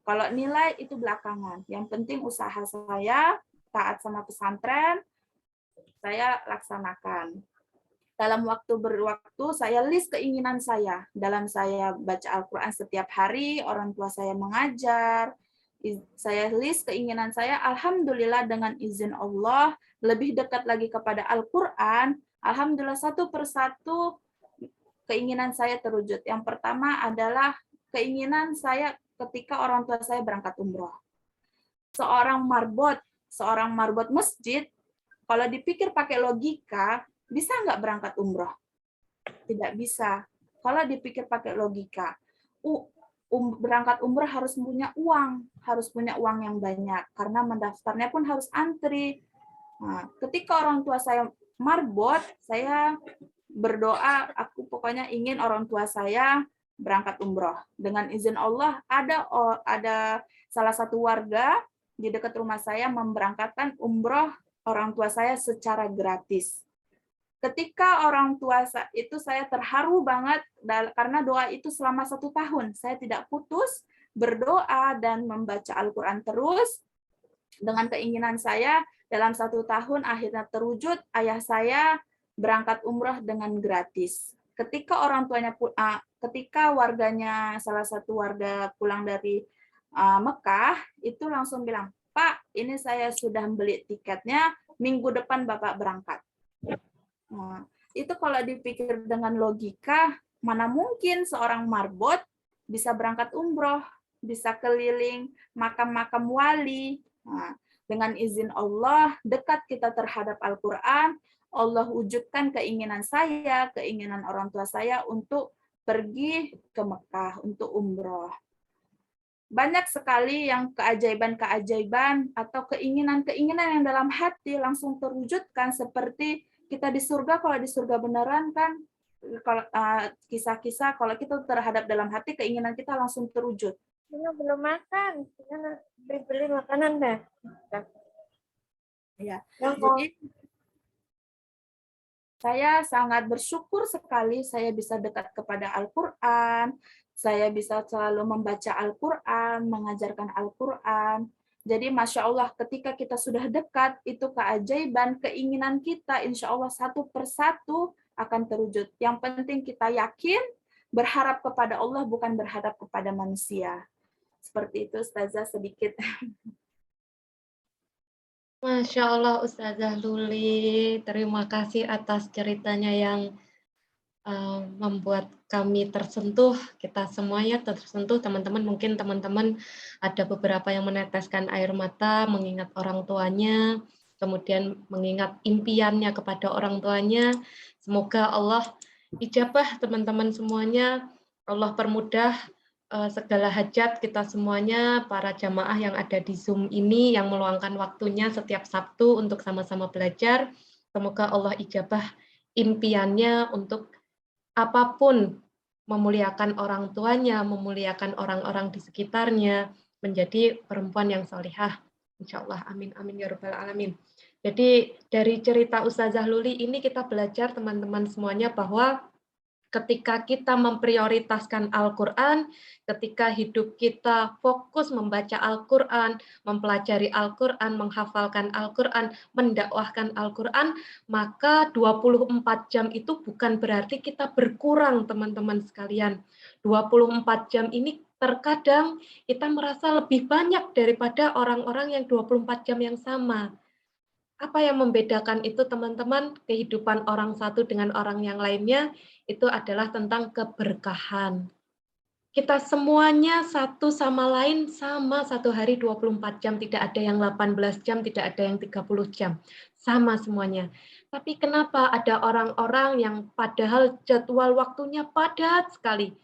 Kalau nilai itu belakangan. Yang penting usaha saya, taat sama pesantren, saya laksanakan. Dalam waktu saya list keinginan saya. Dalam saya baca Al-Quran setiap hari, orang tua saya mengajar, saya list keinginan saya, alhamdulillah dengan izin Allah, lebih dekat lagi kepada Al-Quran, alhamdulillah satu persatu keinginan saya terwujud. Yang pertama adalah keinginan saya ketika orang tua saya berangkat umroh. Seorang marbot masjid, kalau dipikir pakai logika, bisa nggak berangkat umroh? Tidak bisa. Kalau dipikir pakai logika, berangkat umroh harus punya uang yang banyak, karena mendaftarnya pun harus antri. Nah, ketika orang tua saya marbot, saya berdoa, aku pokoknya ingin orang tua saya berangkat umroh. Dengan izin Allah, ada salah satu warga di dekat rumah saya memberangkatkan umroh orang tua saya secara gratis. Ketika orang tua itu saya terharu banget, karena doa itu selama 1 tahun. Saya tidak putus berdoa dan membaca Al-Quran terus. Dengan keinginan saya, dalam 1 tahun akhirnya terwujud, ayah saya berangkat umroh dengan gratis. Ketika warganya, salah satu warga pulang dari Mekah, itu langsung bilang, Pak, ini saya sudah beli tiketnya, minggu depan Bapak berangkat. Nah, itu kalau dipikir dengan logika, mana mungkin seorang marbot bisa berangkat umroh, bisa keliling makam-makam wali. Nah, dengan izin Allah, dekat kita terhadap Al-Quran, Allah wujudkan keinginan saya, keinginan orang tua saya untuk pergi ke Mekah, untuk umroh. Banyak sekali yang keajaiban-keajaiban atau keinginan-keinginan yang dalam hati langsung terwujudkan, seperti kita di surga. Kalau di surga beneran kan, kalau kisah-kisah kalau kita terhadap dalam hati, keinginan kita langsung terwujud. Belum makan, beli makanan deh. Ya, jadi saya sangat bersyukur sekali saya bisa dekat kepada Al-Quran, saya bisa selalu membaca Al-Quran, mengajarkan Al-Quran. Jadi Masya Allah, ketika kita sudah dekat, itu keajaiban, keinginan kita, insya Allah satu persatu akan terwujud. Yang penting kita yakin, berharap kepada Allah, bukan berharap kepada manusia. Seperti itu Ustazah sedikit. Masya Allah Ustazah Luli, terima kasih atas ceritanya yang membuat kami tersentuh, kita semuanya tersentuh, teman-teman. Mungkin teman-teman ada beberapa yang meneteskan air mata, mengingat orang tuanya, kemudian mengingat impiannya kepada orang tuanya. Semoga Allah ijabah teman-teman semuanya, Allah permudah segala hajat kita semuanya, para jamaah yang ada di Zoom ini, yang meluangkan waktunya setiap Sabtu untuk sama-sama belajar. Semoga Allah ijabah impiannya untuk apapun, memuliakan orang tuanya, memuliakan orang-orang di sekitarnya, menjadi perempuan yang salihah. Insya Allah, amin, amin, ya Rabbal Alamin. Jadi dari cerita Ustazah Luli ini kita belajar teman-teman semuanya bahwa ketika kita memprioritaskan Al-Quran, ketika hidup kita fokus membaca Al-Quran, mempelajari Al-Quran, menghafalkan Al-Quran, mendakwahkan Al-Quran, maka 24 jam itu bukan berarti kita berkurang, teman-teman sekalian. 24 jam ini terkadang kita merasa lebih banyak daripada orang-orang yang 24 jam yang sama. Apa yang membedakan itu, teman-teman? Kehidupan orang satu dengan orang yang lainnya itu adalah tentang keberkahan. Kita semuanya satu sama lain sama, satu hari 24 jam, tidak ada yang 18 jam, tidak ada yang 30 jam. Sama semuanya. Tapi kenapa ada orang-orang yang padahal jadwal waktunya padat sekali,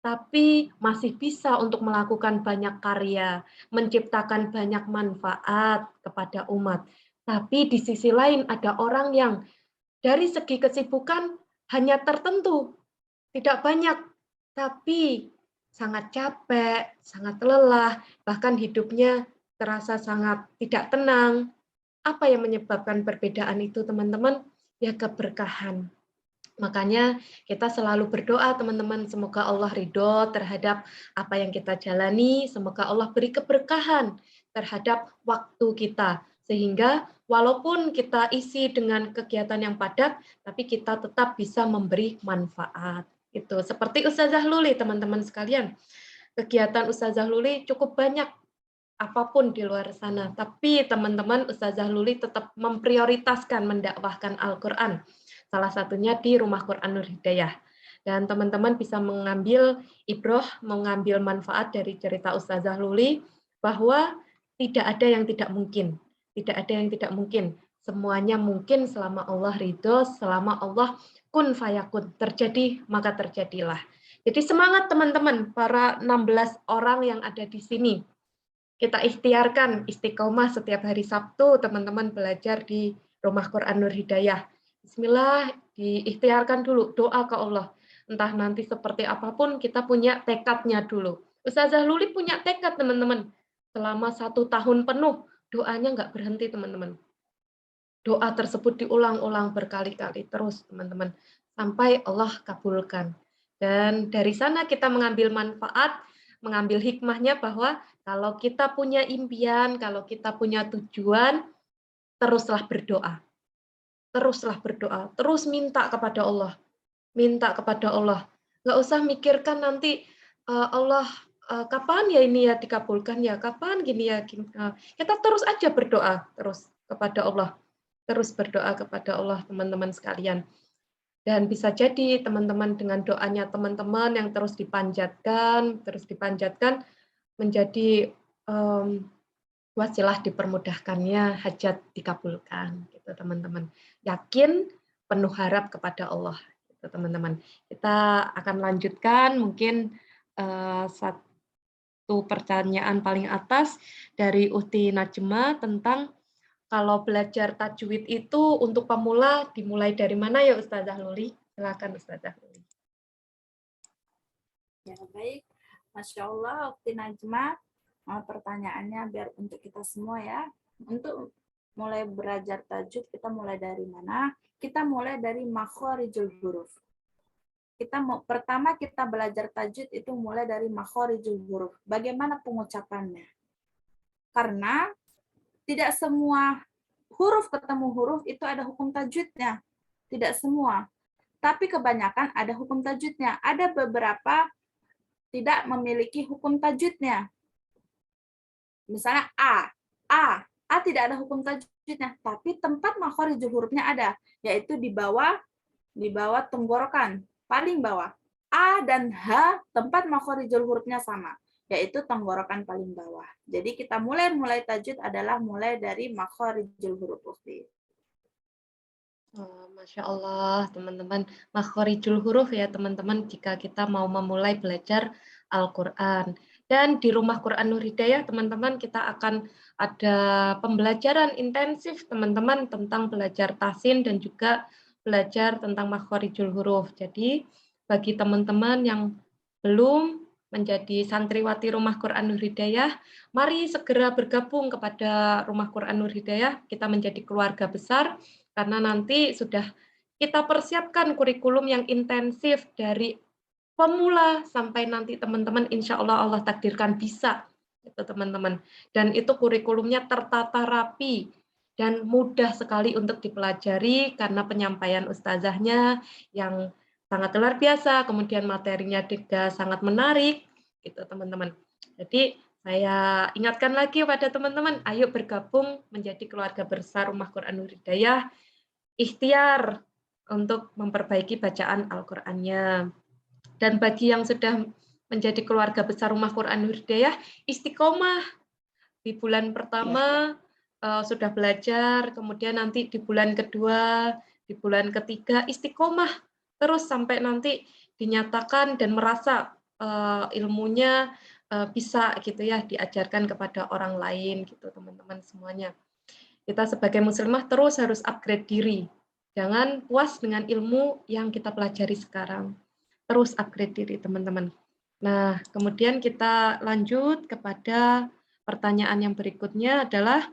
tapi masih bisa untuk melakukan banyak karya, menciptakan banyak manfaat kepada umat. Tapi di sisi lain ada orang yang dari segi kesibukan hanya tertentu, tidak banyak, tapi sangat capek, sangat lelah, bahkan hidupnya terasa sangat tidak tenang. Apa yang menyebabkan perbedaan itu, teman-teman? Ya, keberkahan. Makanya kita selalu berdoa, teman-teman, semoga Allah ridho terhadap apa yang kita jalani, semoga Allah beri keberkahan terhadap waktu kita, sehingga walaupun kita isi dengan kegiatan yang padat, tapi kita tetap bisa memberi manfaat. Itu seperti Ustazah Luli, teman-teman sekalian. Kegiatan Ustazah Luli cukup banyak, apapun di luar sana, tapi teman-teman, Ustazah Luli tetap memprioritaskan mendakwahkan Al-Quran. Salah satunya di Rumah Quran Nur Hidayah. Dan teman-teman bisa mengambil ibroh, mengambil manfaat dari cerita Ustazah Luli, bahwa tidak ada yang tidak mungkin. Tidak ada yang tidak mungkin. Semuanya mungkin selama Allah ridho, selama Allah kun fayakun. Terjadi, maka terjadilah. Jadi semangat teman-teman, para 16 orang yang ada di sini. Kita ikhtiarkan istiqomah setiap hari Sabtu, teman-teman belajar di Rumah Quran Nur Hidayah. Bismillah, diikhtiarkan dulu, doa ke Allah. Entah nanti seperti apapun, kita punya tekadnya dulu. Ustazah Luli punya tekad, teman-teman. Selama 1 tahun penuh, doanya nggak berhenti, teman-teman. Doa tersebut diulang-ulang berkali-kali terus, teman-teman. Sampai Allah kabulkan. Dan dari sana kita mengambil manfaat, mengambil hikmahnya bahwa kalau kita punya impian, kalau kita punya tujuan, teruslah berdoa. Teruslah berdoa, terus minta kepada Allah. Minta kepada Allah. Nggak usah mikirkan nanti Allah kapan ya ini ya dikabulkan ya, kapan gini ya. Kita terus aja berdoa terus kepada Allah. Terus berdoa kepada Allah, teman-teman sekalian. Dan bisa jadi teman-teman dengan doanya teman-teman yang terus dipanjatkan menjadi wasilah dipermudahkannya hajat dikabulkan, gitu teman-teman. Yakin, penuh harap kepada Allah, gitu teman-teman. Kita akan lanjutkan mungkin satu pertanyaan paling atas dari Uhti Najma tentang kalau belajar tajwid itu untuk pemula dimulai dari mana ya Ustazah Luli? Silakan Ustazah Luli. Ya, baik. Masya Allah, Ukti Najma, pertanyaannya biar untuk kita semua ya. Untuk mulai belajar tajwid, kita mulai dari mana? Kita mulai dari makhorijul huruf. Pertama kita belajar tajwid itu mulai dari makhorijul huruf. Bagaimana pengucapannya? Karena tidak semua huruf ketemu huruf itu ada hukum tajwidnya. Tidak semua. tapi kebanyakan ada hukum tajwidnya. Ada beberapa tidak memiliki hukum tajwidnya. Misalnya A tidak ada hukum tajwidnya, tapi tempat makhorijul hurufnya ada, yaitu di bawah tenggorokan, paling bawah. A dan H tempat makhorijul hurufnya sama, yaitu tenggorokan paling bawah. Jadi kita mulai tajwid adalah mulai dari makhorijul huruf. Oh, Masya Allah, teman-teman. Makhorijul huruf ya, teman-teman, jika kita mau memulai belajar Al-Quran. Dan di Rumah Quran Nur Hidayah, teman-teman, kita akan ada pembelajaran intensif, teman-teman, tentang belajar tahsin dan juga belajar tentang makhorijul huruf. Jadi, bagi teman-teman yang belum menjadi santriwati Rumah Quran Nur Hidayah, mari segera bergabung kepada Rumah Quran Nur Hidayah. Kita menjadi keluarga besar, karena nanti sudah kita persiapkan kurikulum yang intensif dari pemula sampai nanti teman-teman insya Allah takdirkan bisa, itu teman-teman. Dan itu kurikulumnya tertata rapi dan mudah sekali untuk dipelajari karena penyampaian ustazahnya yang sangat luar biasa, kemudian materinya juga sangat menarik, gitu teman-teman. Jadi saya ingatkan lagi pada teman-teman, ayo bergabung menjadi keluarga besar Rumah Quran Nur Hidayah, ikhtiar untuk memperbaiki bacaan Al-Qur'annya. Dan bagi yang sudah menjadi keluarga besar Rumah Quran Nur Hidayah, istiqomah di bulan pertama sudah belajar, kemudian nanti di bulan kedua, di bulan ketiga istiqomah terus sampai nanti dinyatakan dan merasa ilmunya bisa gitu ya diajarkan kepada orang lain gitu teman-teman semuanya. Kita sebagai muslimah terus harus upgrade diri. Jangan puas dengan ilmu yang kita pelajari sekarang. Terus upgrade diri, teman-teman. Nah, kemudian kita lanjut kepada pertanyaan yang berikutnya adalah,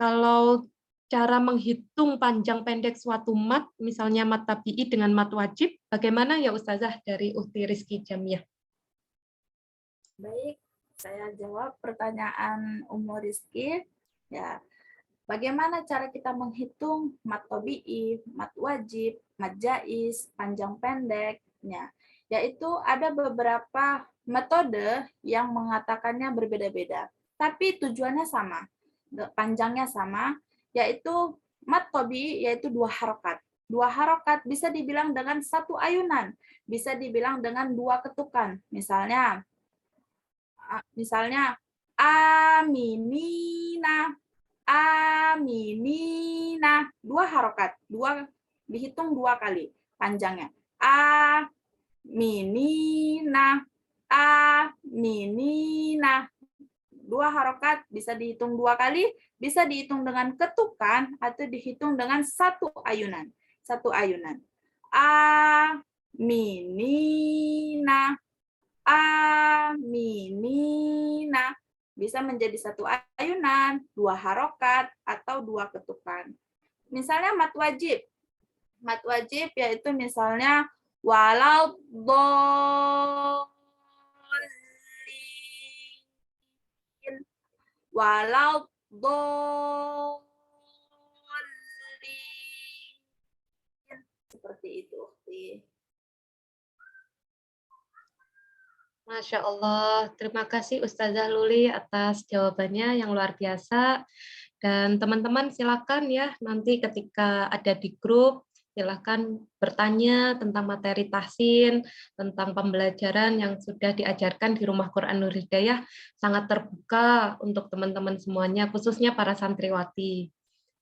kalau cara menghitung panjang pendek suatu mat, misalnya mat tabi'i dengan mat wajib, bagaimana ya Ustazah dari Ukhti Rizky Jamiah? Baik, saya jawab pertanyaan Ummu Rizky. Ya, bagaimana cara kita menghitung mat tabi'i, mat wajib, mat jaiz, panjang pendeknya? Yaitu ada beberapa metode yang mengatakannya berbeda-beda, tapi tujuannya sama, panjangnya sama, yaitu mat tabi'i yaitu 2 harokat. 2 harokat bisa dibilang dengan 1 ayunan, bisa dibilang dengan 2 ketukan. Misalnya aminina, aminina, 2 harokat, dihitung 2 kali panjangnya. Aminina, aminina, 2 harokat bisa dihitung 2 kali, bisa dihitung dengan ketukan atau dihitung dengan 1 ayunan. 1 ayunan. Aminina, aminina, bisa menjadi 1 ayunan, 2 harokat, atau 2 ketukan. Misalnya mat wajib. Mat wajib yaitu misalnya walau dolin, walau dolin, seperti itu. Masya Allah, terima kasih Ustazah Luli atas jawabannya yang luar biasa. Dan teman-teman silakan ya, nanti ketika ada di grup, silakan bertanya tentang materi tahsin, tentang pembelajaran yang sudah diajarkan di Rumah Quran Nur Hidayah, sangat terbuka untuk teman-teman semuanya, khususnya para santriwati.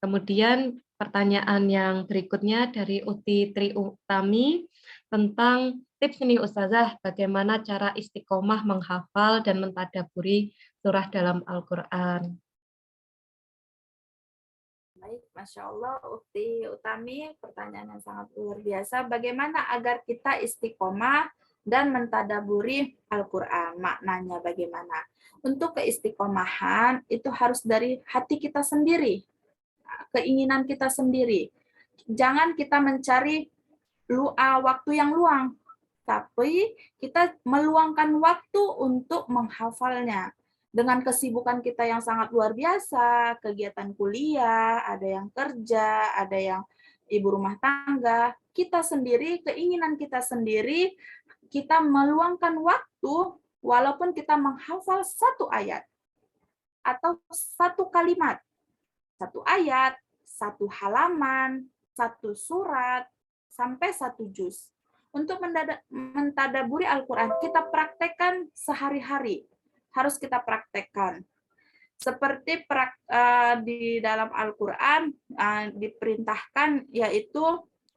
Kemudian pertanyaan yang berikutnya dari Uti Tri Utami, tentang tips nih Ustazah, bagaimana cara istiqomah menghafal dan mentadaburi surah dalam Al-Quran. Baik, Masya Allah, Ukti Utami, pertanyaan yang sangat luar biasa. Bagaimana agar kita istiqomah dan mentadaburi Al-Quran? Maknanya bagaimana? Untuk keistiqomahan, itu harus dari hati kita sendiri, keinginan kita sendiri. Jangan kita mencari waktu yang luang, tapi kita meluangkan waktu untuk menghafalnya. Dengan kesibukan kita yang sangat luar biasa, kegiatan kuliah, ada yang kerja, ada yang ibu rumah tangga, kita sendiri, keinginan kita sendiri, kita meluangkan waktu walaupun kita menghafal satu ayat atau satu kalimat, satu ayat, satu halaman, satu surat, sampai satu juz. Untuk mentadaburi Al-Quran, kita praktekkan sehari-hari. Harus kita praktekkan. Seperti di dalam Al-Quran diperintahkan, yaitu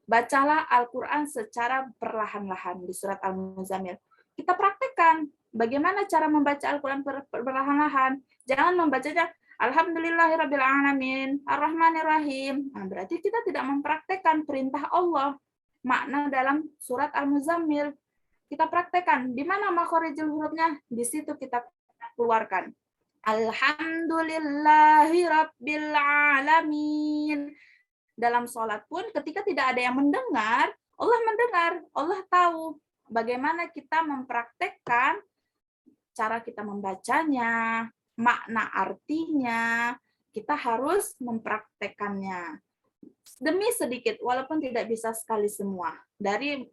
bacalah Al-Quran secara perlahan-lahan di surat Al-Muzammil. Kita praktekkan bagaimana cara membaca Al-Quran perlahan-lahan. Jangan membacanya Alhamdulillahirrabbilalamin, Ar-Rahmanirrahim. Nah, berarti kita tidak mempraktekkan perintah Allah. Makna dalam surat Al-Muzammil. Kita praktekkan. Di mana makhorijul hurufnya? Di situ kita keluarkan. Alhamdulillahirrabbilalamin. Dalam sholat pun ketika tidak ada yang mendengar, Allah mendengar. Allah tahu bagaimana kita mempraktekkan cara kita membacanya, makna artinya, kita harus mempraktekannya. Demi sedikit, walaupun tidak bisa sekali semua.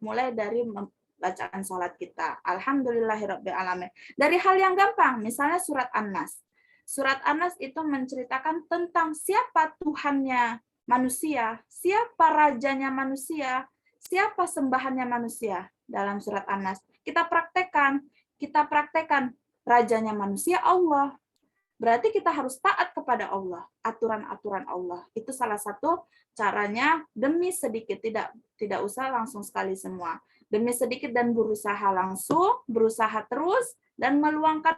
Mulai dari bacaan sholat kita. Alhamdulillahirrabbilalamin. Dari hal yang gampang, misalnya surat An-Nas. Surat An-Nas itu menceritakan tentang siapa Tuhannya manusia, siapa rajanya manusia, siapa sembahannya manusia dalam surat An-Nas. Kita praktekkan rajanya manusia Allah. Berarti kita harus taat kepada Allah, aturan-aturan Allah. Itu salah satu caranya, demi sedikit, tidak usah langsung sekali semua. Demi sedikit dan berusaha langsung, berusaha terus, dan meluangkan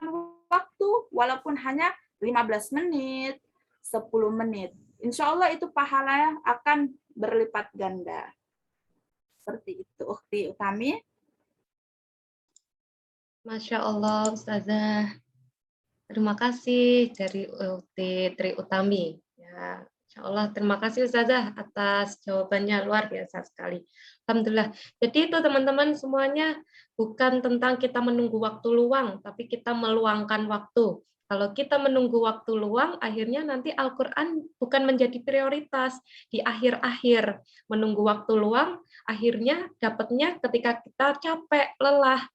waktu walaupun hanya 15 menit, 10 menit. Insya Allah itu pahalanya akan berlipat ganda. Seperti itu, Ukhti Utami. Masya Allah, Ustazah. Terima kasih dari Ukhti Tri Utami. Ya, Insya Allah, terima kasih Ustazah atas jawabannya, luar biasa sekali. Alhamdulillah. Jadi itu teman-teman semuanya bukan tentang kita menunggu waktu luang, tapi kita meluangkan waktu. Kalau kita menunggu waktu luang, akhirnya nanti Al-Quran bukan menjadi prioritas di akhir-akhir. Menunggu waktu luang, akhirnya dapatnya ketika kita capek, lelah,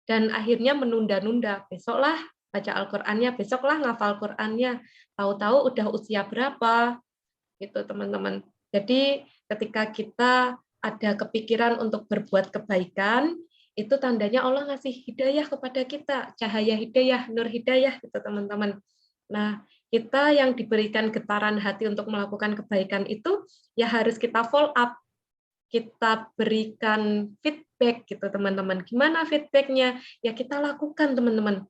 dan akhirnya menunda-nunda. Besoklah baca Al-Qur'annya, besoklah ngafal Qur'annya. Tahu-tahu udah usia berapa, gitu teman-teman. Jadi ketika kita ada kepikiran untuk berbuat kebaikan, itu tandanya Allah ngasih hidayah kepada kita, cahaya hidayah, nur hidayah, gitu teman-teman. Nah, kita yang diberikan getaran hati untuk melakukan kebaikan itu, ya harus kita follow up, kita berikan feedback gitu teman-teman. Gimana feedbacknya? Ya kita lakukan teman-teman.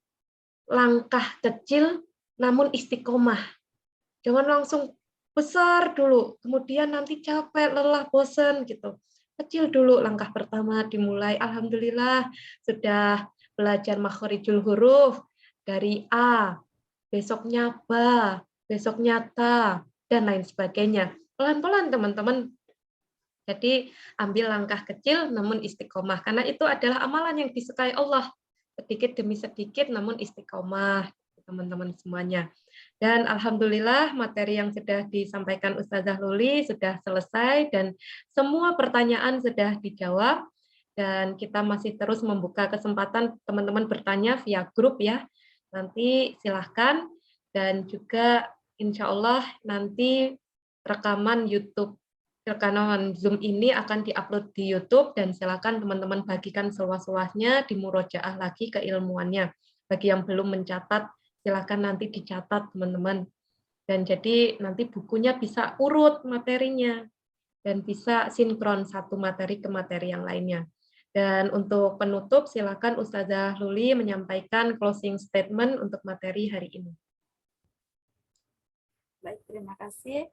Langkah kecil namun istiqomah. Jangan langsung besar dulu, kemudian nanti capek, lelah, bosan gitu. Kecil dulu, langkah pertama dimulai. Alhamdulillah sudah belajar makhorijul huruf dari A, besoknya Ba, besoknya Ta, dan lain sebagainya. Pelan-pelan teman-teman. Jadi ambil langkah kecil namun istiqomah, karena itu adalah amalan yang disukai Allah. Sedikit demi sedikit namun istiqomah, teman-teman semuanya. Dan alhamdulillah materi yang sudah disampaikan Ustazah Luli sudah selesai dan semua pertanyaan sudah dijawab, dan kita masih terus membuka kesempatan teman-teman bertanya via grup ya. Nanti silahkan, dan juga insya Allah nanti rekaman Zoom ini akan diupload di YouTube, dan silakan teman-teman bagikan seluas-luasnya, di murojaah lagi keilmuannya. Bagi yang belum mencatat, silakan nanti dicatat teman-teman. Dan jadi nanti bukunya bisa urut materinya, dan bisa sinkron satu materi ke materi yang lainnya. Dan untuk penutup, silakan Ustazah Luli menyampaikan closing statement untuk materi hari ini. Baik, terima kasih.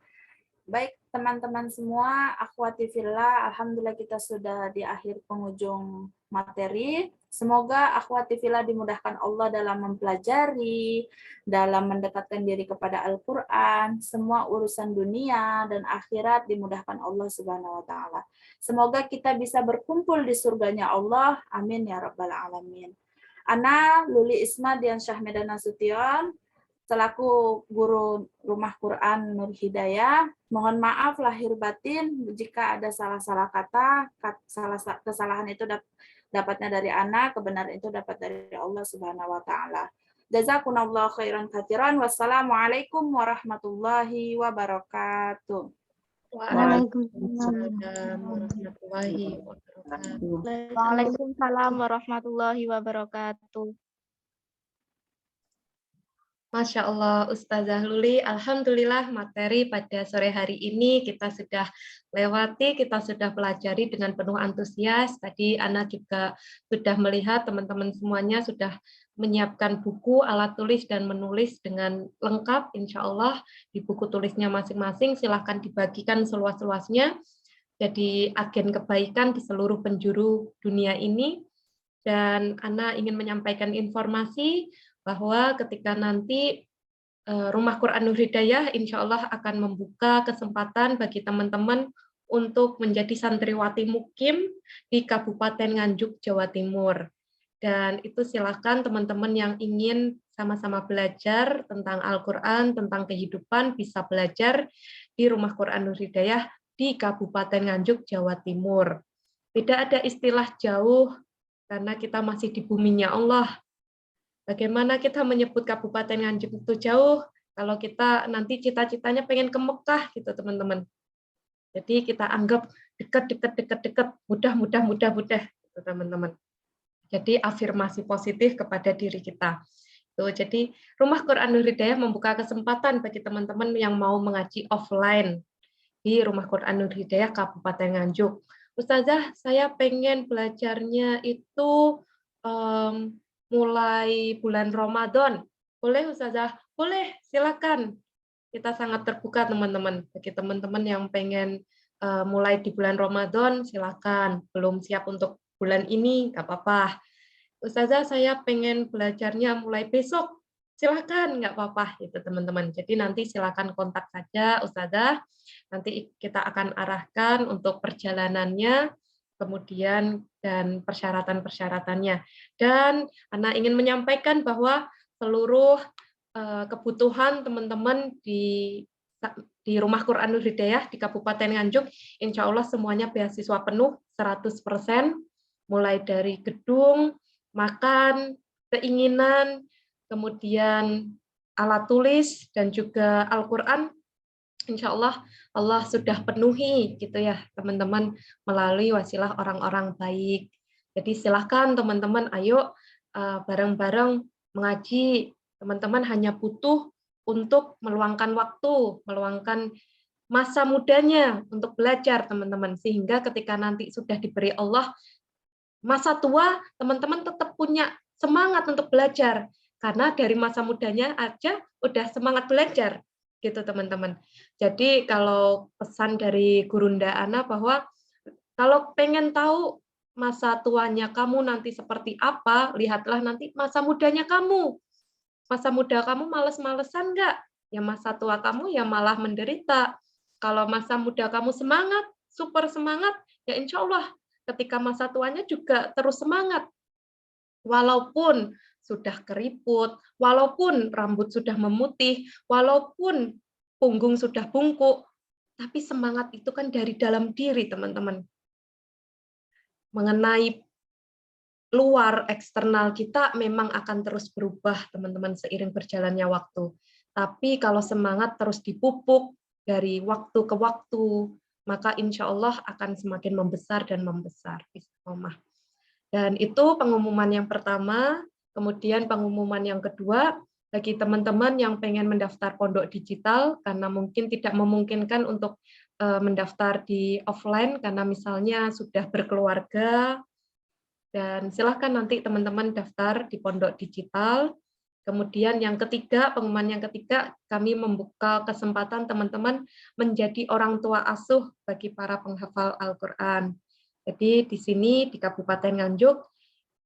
Baik, teman-teman semua, akhwati fillah, alhamdulillah kita sudah di akhir penghujung materi. Semoga akhwati fillah dimudahkan Allah dalam mempelajari, dalam mendekatkan diri kepada Al-Quran, semua urusan dunia dan akhirat dimudahkan Allah Subhanahu wa Ta'ala. Semoga kita bisa berkumpul di surganya Allah. Amin ya Rabbal Alamin. Ana Luli Isma Dian Syahmedan Nasution, selaku guru Rumah Quran Nur Hidayah, Mohon maaf lahir batin jika ada salah-salah kata, kesalahan itu dapatnya dari ana, kebenaran itu dapat dari Allah Subhanahu wa taala. Jazakumullahu khairan katsiran. Wassalamualaikum warahmatullahi wabarakatuh. Waalaikumsalam warahmatullahi wabarakatuh. Waalaikumsalam warahmatullahi wabarakatuh. Masya Allah, Ustazah Luli, Alhamdulillah materi pada sore hari ini kita sudah lewati, kita sudah pelajari dengan penuh antusias. Tadi Ana juga sudah melihat teman-teman semuanya sudah menyiapkan buku, alat tulis, dan menulis dengan lengkap, insya Allah di buku tulisnya masing-masing, silahkan dibagikan seluas-luasnya. Jadi agen kebaikan di seluruh penjuru dunia ini. Dan Ana ingin menyampaikan informasi bahwa ketika nanti Rumah Quran Nur Hidayah insya Allah akan membuka kesempatan bagi teman-teman untuk menjadi santriwati mukim di Kabupaten Nganjuk, Jawa Timur. Dan itu silakan teman-teman yang ingin sama-sama belajar tentang Al-Quran, tentang kehidupan, bisa belajar di Rumah Quran Nur Hidayah di Kabupaten Nganjuk, Jawa Timur. Tidak ada istilah jauh, karena kita masih di buminya Allah. Bagaimana kita menyebut Kabupaten Nganjuk itu jauh, kalau kita nanti cita-citanya pengen ke Mekah gitu teman-teman. Jadi kita anggap dekat, mudah gitu teman-teman. Jadi afirmasi positif kepada diri kita. Tuh, jadi Rumah Quran Nur Hidayah membuka kesempatan bagi teman-teman yang mau mengaji offline di Rumah Quran Nur Hidayah Kabupaten Nganjuk. Ustazah, saya pengen belajarnya itu mulai bulan Ramadan. Boleh Ustazah? Boleh, silakan. Kita sangat terbuka teman-teman. Bagi teman-teman yang pengen mulai di bulan Ramadan, silakan. Belum siap untuk bulan ini, nggak apa-apa. Ustazah, saya pengen belajarnya mulai besok. Silakan, nggak apa-apa itu teman-teman. Jadi nanti silakan kontak saja Ustazah. Nanti kita akan arahkan untuk perjalanannya, kemudian dan persyaratan-persyaratannya. Dan Ana ingin menyampaikan bahwa seluruh kebutuhan teman-teman di Rumah Quran Nur Hidayah di Kabupaten Nganjuk, insya Allah semuanya beasiswa penuh 100%, mulai dari gedung, makan, keinginan, kemudian alat tulis, dan juga Al-Quran, insya Allah Allah sudah penuhi gitu ya teman-teman melalui wasilah orang-orang baik. Jadi silahkan teman-teman, ayo bareng-bareng mengaji. Teman-teman hanya butuh untuk meluangkan waktu, meluangkan masa mudanya untuk belajar teman-teman. Sehingga ketika nanti sudah diberi Allah masa tua, teman-teman tetap punya semangat untuk belajar. Karena dari masa mudanya aja udah semangat belajar. Gitu teman-teman. Jadi kalau pesan dari Gurunda Ana bahwa kalau pengen tahu masa tuanya kamu nanti seperti apa, lihatlah nanti masa mudanya kamu. Masa muda kamu males-malesan nggak? Ya masa tua kamu ya malah menderita. Kalau masa muda kamu semangat, super semangat, ya insya Allah ketika masa tuanya juga terus semangat. Walaupun sudah keriput, walaupun rambut sudah memutih, walaupun punggung sudah bungkuk, tapi semangat itu kan dari dalam diri, teman-teman. Mengenai luar, eksternal kita memang akan terus berubah, teman-teman, seiring berjalannya waktu. Tapi kalau semangat terus dipupuk dari waktu ke waktu, maka insya Allah akan semakin membesar dan membesar. Istiqomah. Dan itu pengumuman yang pertama. Kemudian pengumuman yang kedua, bagi teman-teman yang pengen mendaftar pondok digital, karena mungkin tidak memungkinkan untuk mendaftar di offline, karena misalnya sudah berkeluarga, dan silahkan nanti teman-teman daftar di pondok digital. Kemudian yang ketiga, pengumuman yang ketiga, kami membuka kesempatan teman-teman menjadi orang tua asuh bagi para penghafal Al-Quran. Jadi di sini di Kabupaten Nganjuk,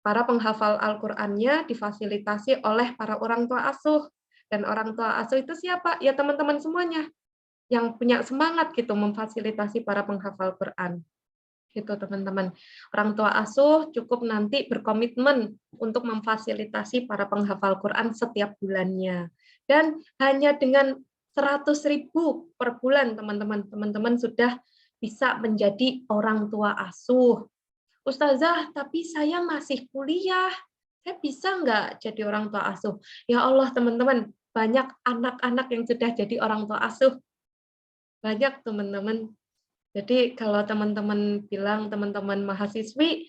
para penghafal Al-Qur'annya difasilitasi oleh para orang tua asuh. Dan orang tua asuh itu siapa? Ya teman-teman semuanya yang punya semangat gitu memfasilitasi para penghafal Quran. Gitu teman-teman. Orang tua asuh cukup nanti berkomitmen untuk memfasilitasi para penghafal Quran setiap bulannya. Dan hanya dengan 100.000 per bulan, teman-teman. Teman-teman sudah bisa menjadi orang tua asuh. Ustazah, tapi saya masih kuliah. Saya bisa nggak jadi orang tua asuh? Ya Allah, teman-teman, banyak anak-anak yang sudah jadi orang tua asuh. Banyak, teman-teman. Jadi kalau teman-teman bilang, teman-teman mahasiswi,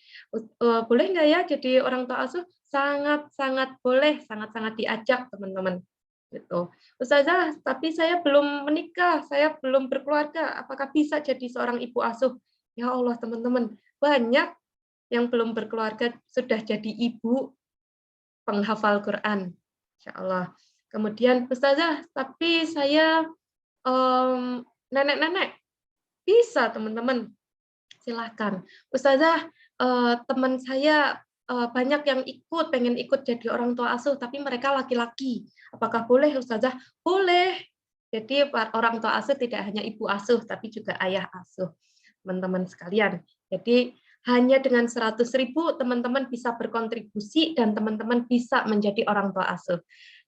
boleh nggak ya jadi orang tua asuh? Sangat-sangat boleh, sangat-sangat diajak, teman-teman. Gitu. Ustazah, tapi saya belum menikah, saya belum berkeluarga. Apakah bisa jadi seorang ibu asuh? Ya Allah, teman-teman, banyak yang belum berkeluarga sudah jadi ibu penghafal Quran. Insya Allah. Kemudian, Ustazah, tapi saya nenek-nenek. Bisa, teman-teman. Silahkan. Ustazah, teman saya banyak yang pengen ikut jadi orang tua asuh, tapi mereka laki-laki. Apakah boleh, Ustazah? Boleh. Jadi orang tua asuh tidak hanya ibu asuh, tapi juga ayah asuh, teman-teman sekalian. Jadi hanya dengan 100.000 teman-teman bisa berkontribusi dan teman-teman bisa menjadi orang tua asuh.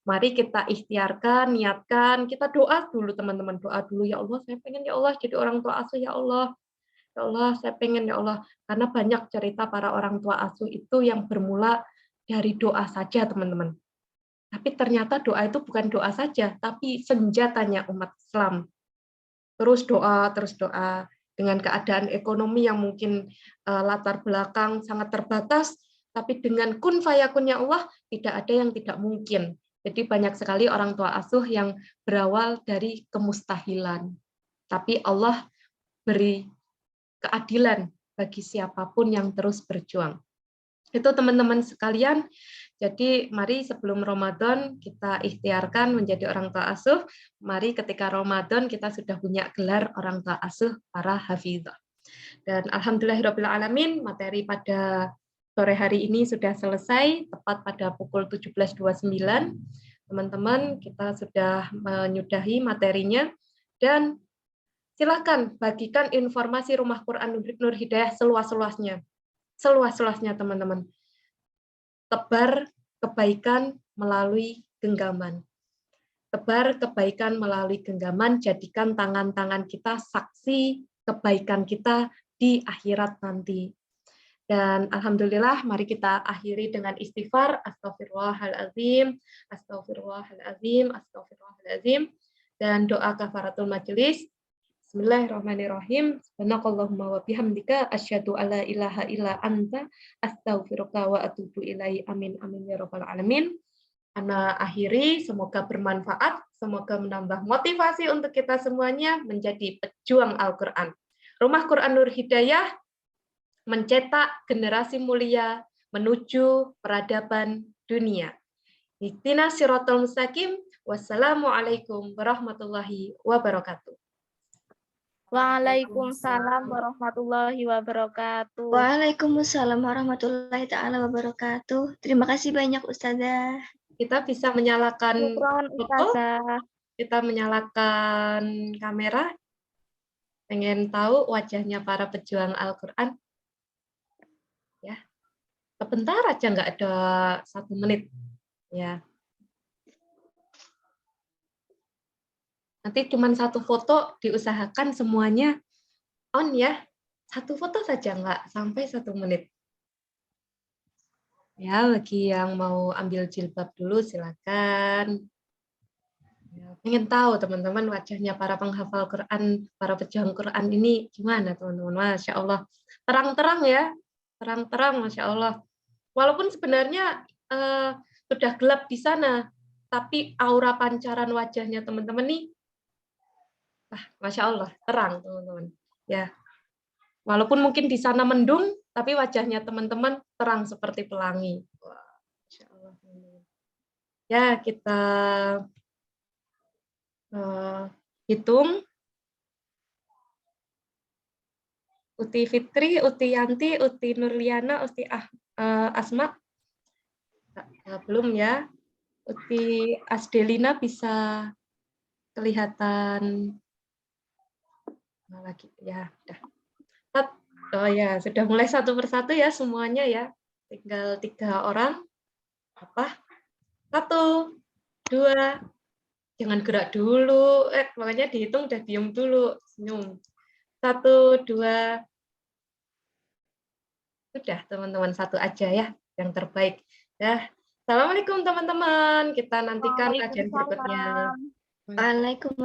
Mari kita ikhtiarkan, niatkan, kita doa dulu teman-teman, doa dulu, ya Allah, saya pengen ya Allah jadi orang tua asuh, ya Allah. Ya Allah, saya pengen ya Allah. Karena banyak cerita para orang tua asuh itu yang bermula dari doa saja, teman-teman. Tapi ternyata doa itu bukan doa saja, tapi senjatanya umat Islam. Terus doa, dengan keadaan ekonomi yang mungkin latar belakang sangat terbatas, tapi dengan kun fayakunnya Allah, tidak ada yang tidak mungkin. Jadi banyak sekali orang tua asuh yang berawal dari kemustahilan. Tapi Allah beri keadilan bagi siapapun yang terus berjuang. Itu teman-teman sekalian. Jadi mari sebelum Ramadan kita ikhtiarkan menjadi orang tua asuh. Mari ketika Ramadan kita sudah punya gelar orang tua asuh para hafizah. Dan alhamdulillahirabbil alamin, materi pada sore hari ini sudah selesai tepat pada pukul 17.29. Teman-teman, kita sudah menyudahi materinya dan silakan bagikan informasi Rumah Quran Nur Hidayah seluas-luasnya. Seluas-luasnya, teman-teman. Tebar kebaikan melalui genggaman. Tebar kebaikan melalui genggaman, jadikan tangan-tangan kita saksi kebaikan kita di akhirat nanti. Dan alhamdulillah, mari kita akhiri dengan istighfar, astagfirullahaladzim, astagfirullahaladzim, astagfirullahaladzim, dan doa kafaratul majelis. Bismillahirrahmanirrahim. Subhanakallahumma wa bihamdika asyhadu alla ilaha illa anta astaghfiruka wa atubu ilaihi. Amin amin ya rabbal alamin. Ana akhiri, semoga bermanfaat, semoga menambah motivasi untuk kita semuanya menjadi pejuang Al-Qur'an. Rumah Quran Nur Hidayah mencetak generasi mulia menuju peradaban dunia. Ihdinas siratal mustaqim. Wassalamualaikum warahmatullahi wabarakatuh. Waalaikumsalam warahmatullahi wabarakatuh. Waalaikumsalam warahmatullahi taala wabarakatuh. Terima kasih banyak Ustazah. Kita bisa menyalakan Syukron, foto, Ustazah. kita menyalakan kamera. Pengen tahu wajahnya para pejuang Al-Quran? Ya, sebentar aja, nggak ada 1 menit. Ya. Nanti cuma 1 foto, diusahakan semuanya on ya. 1 foto saja, nggak sampai 1 menit. Ya, bagi yang mau ambil jilbab dulu, silakan. Ya, pengen tahu teman-teman wajahnya para penghafal Quran, para pejuang Quran ini gimana teman-teman? Masya Allah. Terang-terang ya, terang-terang, Masya Allah. Walaupun sebenarnya sudah gelap di sana, tapi aura pancaran wajahnya teman-teman nih, Masya Allah, terang teman-teman. Ya, walaupun mungkin di sana mendung, tapi wajahnya teman-teman terang seperti pelangi. Wah, Masya Allah. Ya, kita hitung. Uti Fitri, Uti Yanti, Uti Nurliana, Uti Asma. Belum ya. Uti Asdelina bisa kelihatan lagi ya. Oh ya, sudah mulai satu persatu ya semuanya ya. Tinggal 3 orang. 1, 2, Jangan gerak dulu. Makanya dihitung udah diem dulu. Senyum. 1, 2. Sudah, teman-teman. 1 aja ya. Yang terbaik. Ya. Assalamualaikum, teman-teman. Kita nantikan kajian berikutnya. Waalaikumsalam. Waalaikumsalam.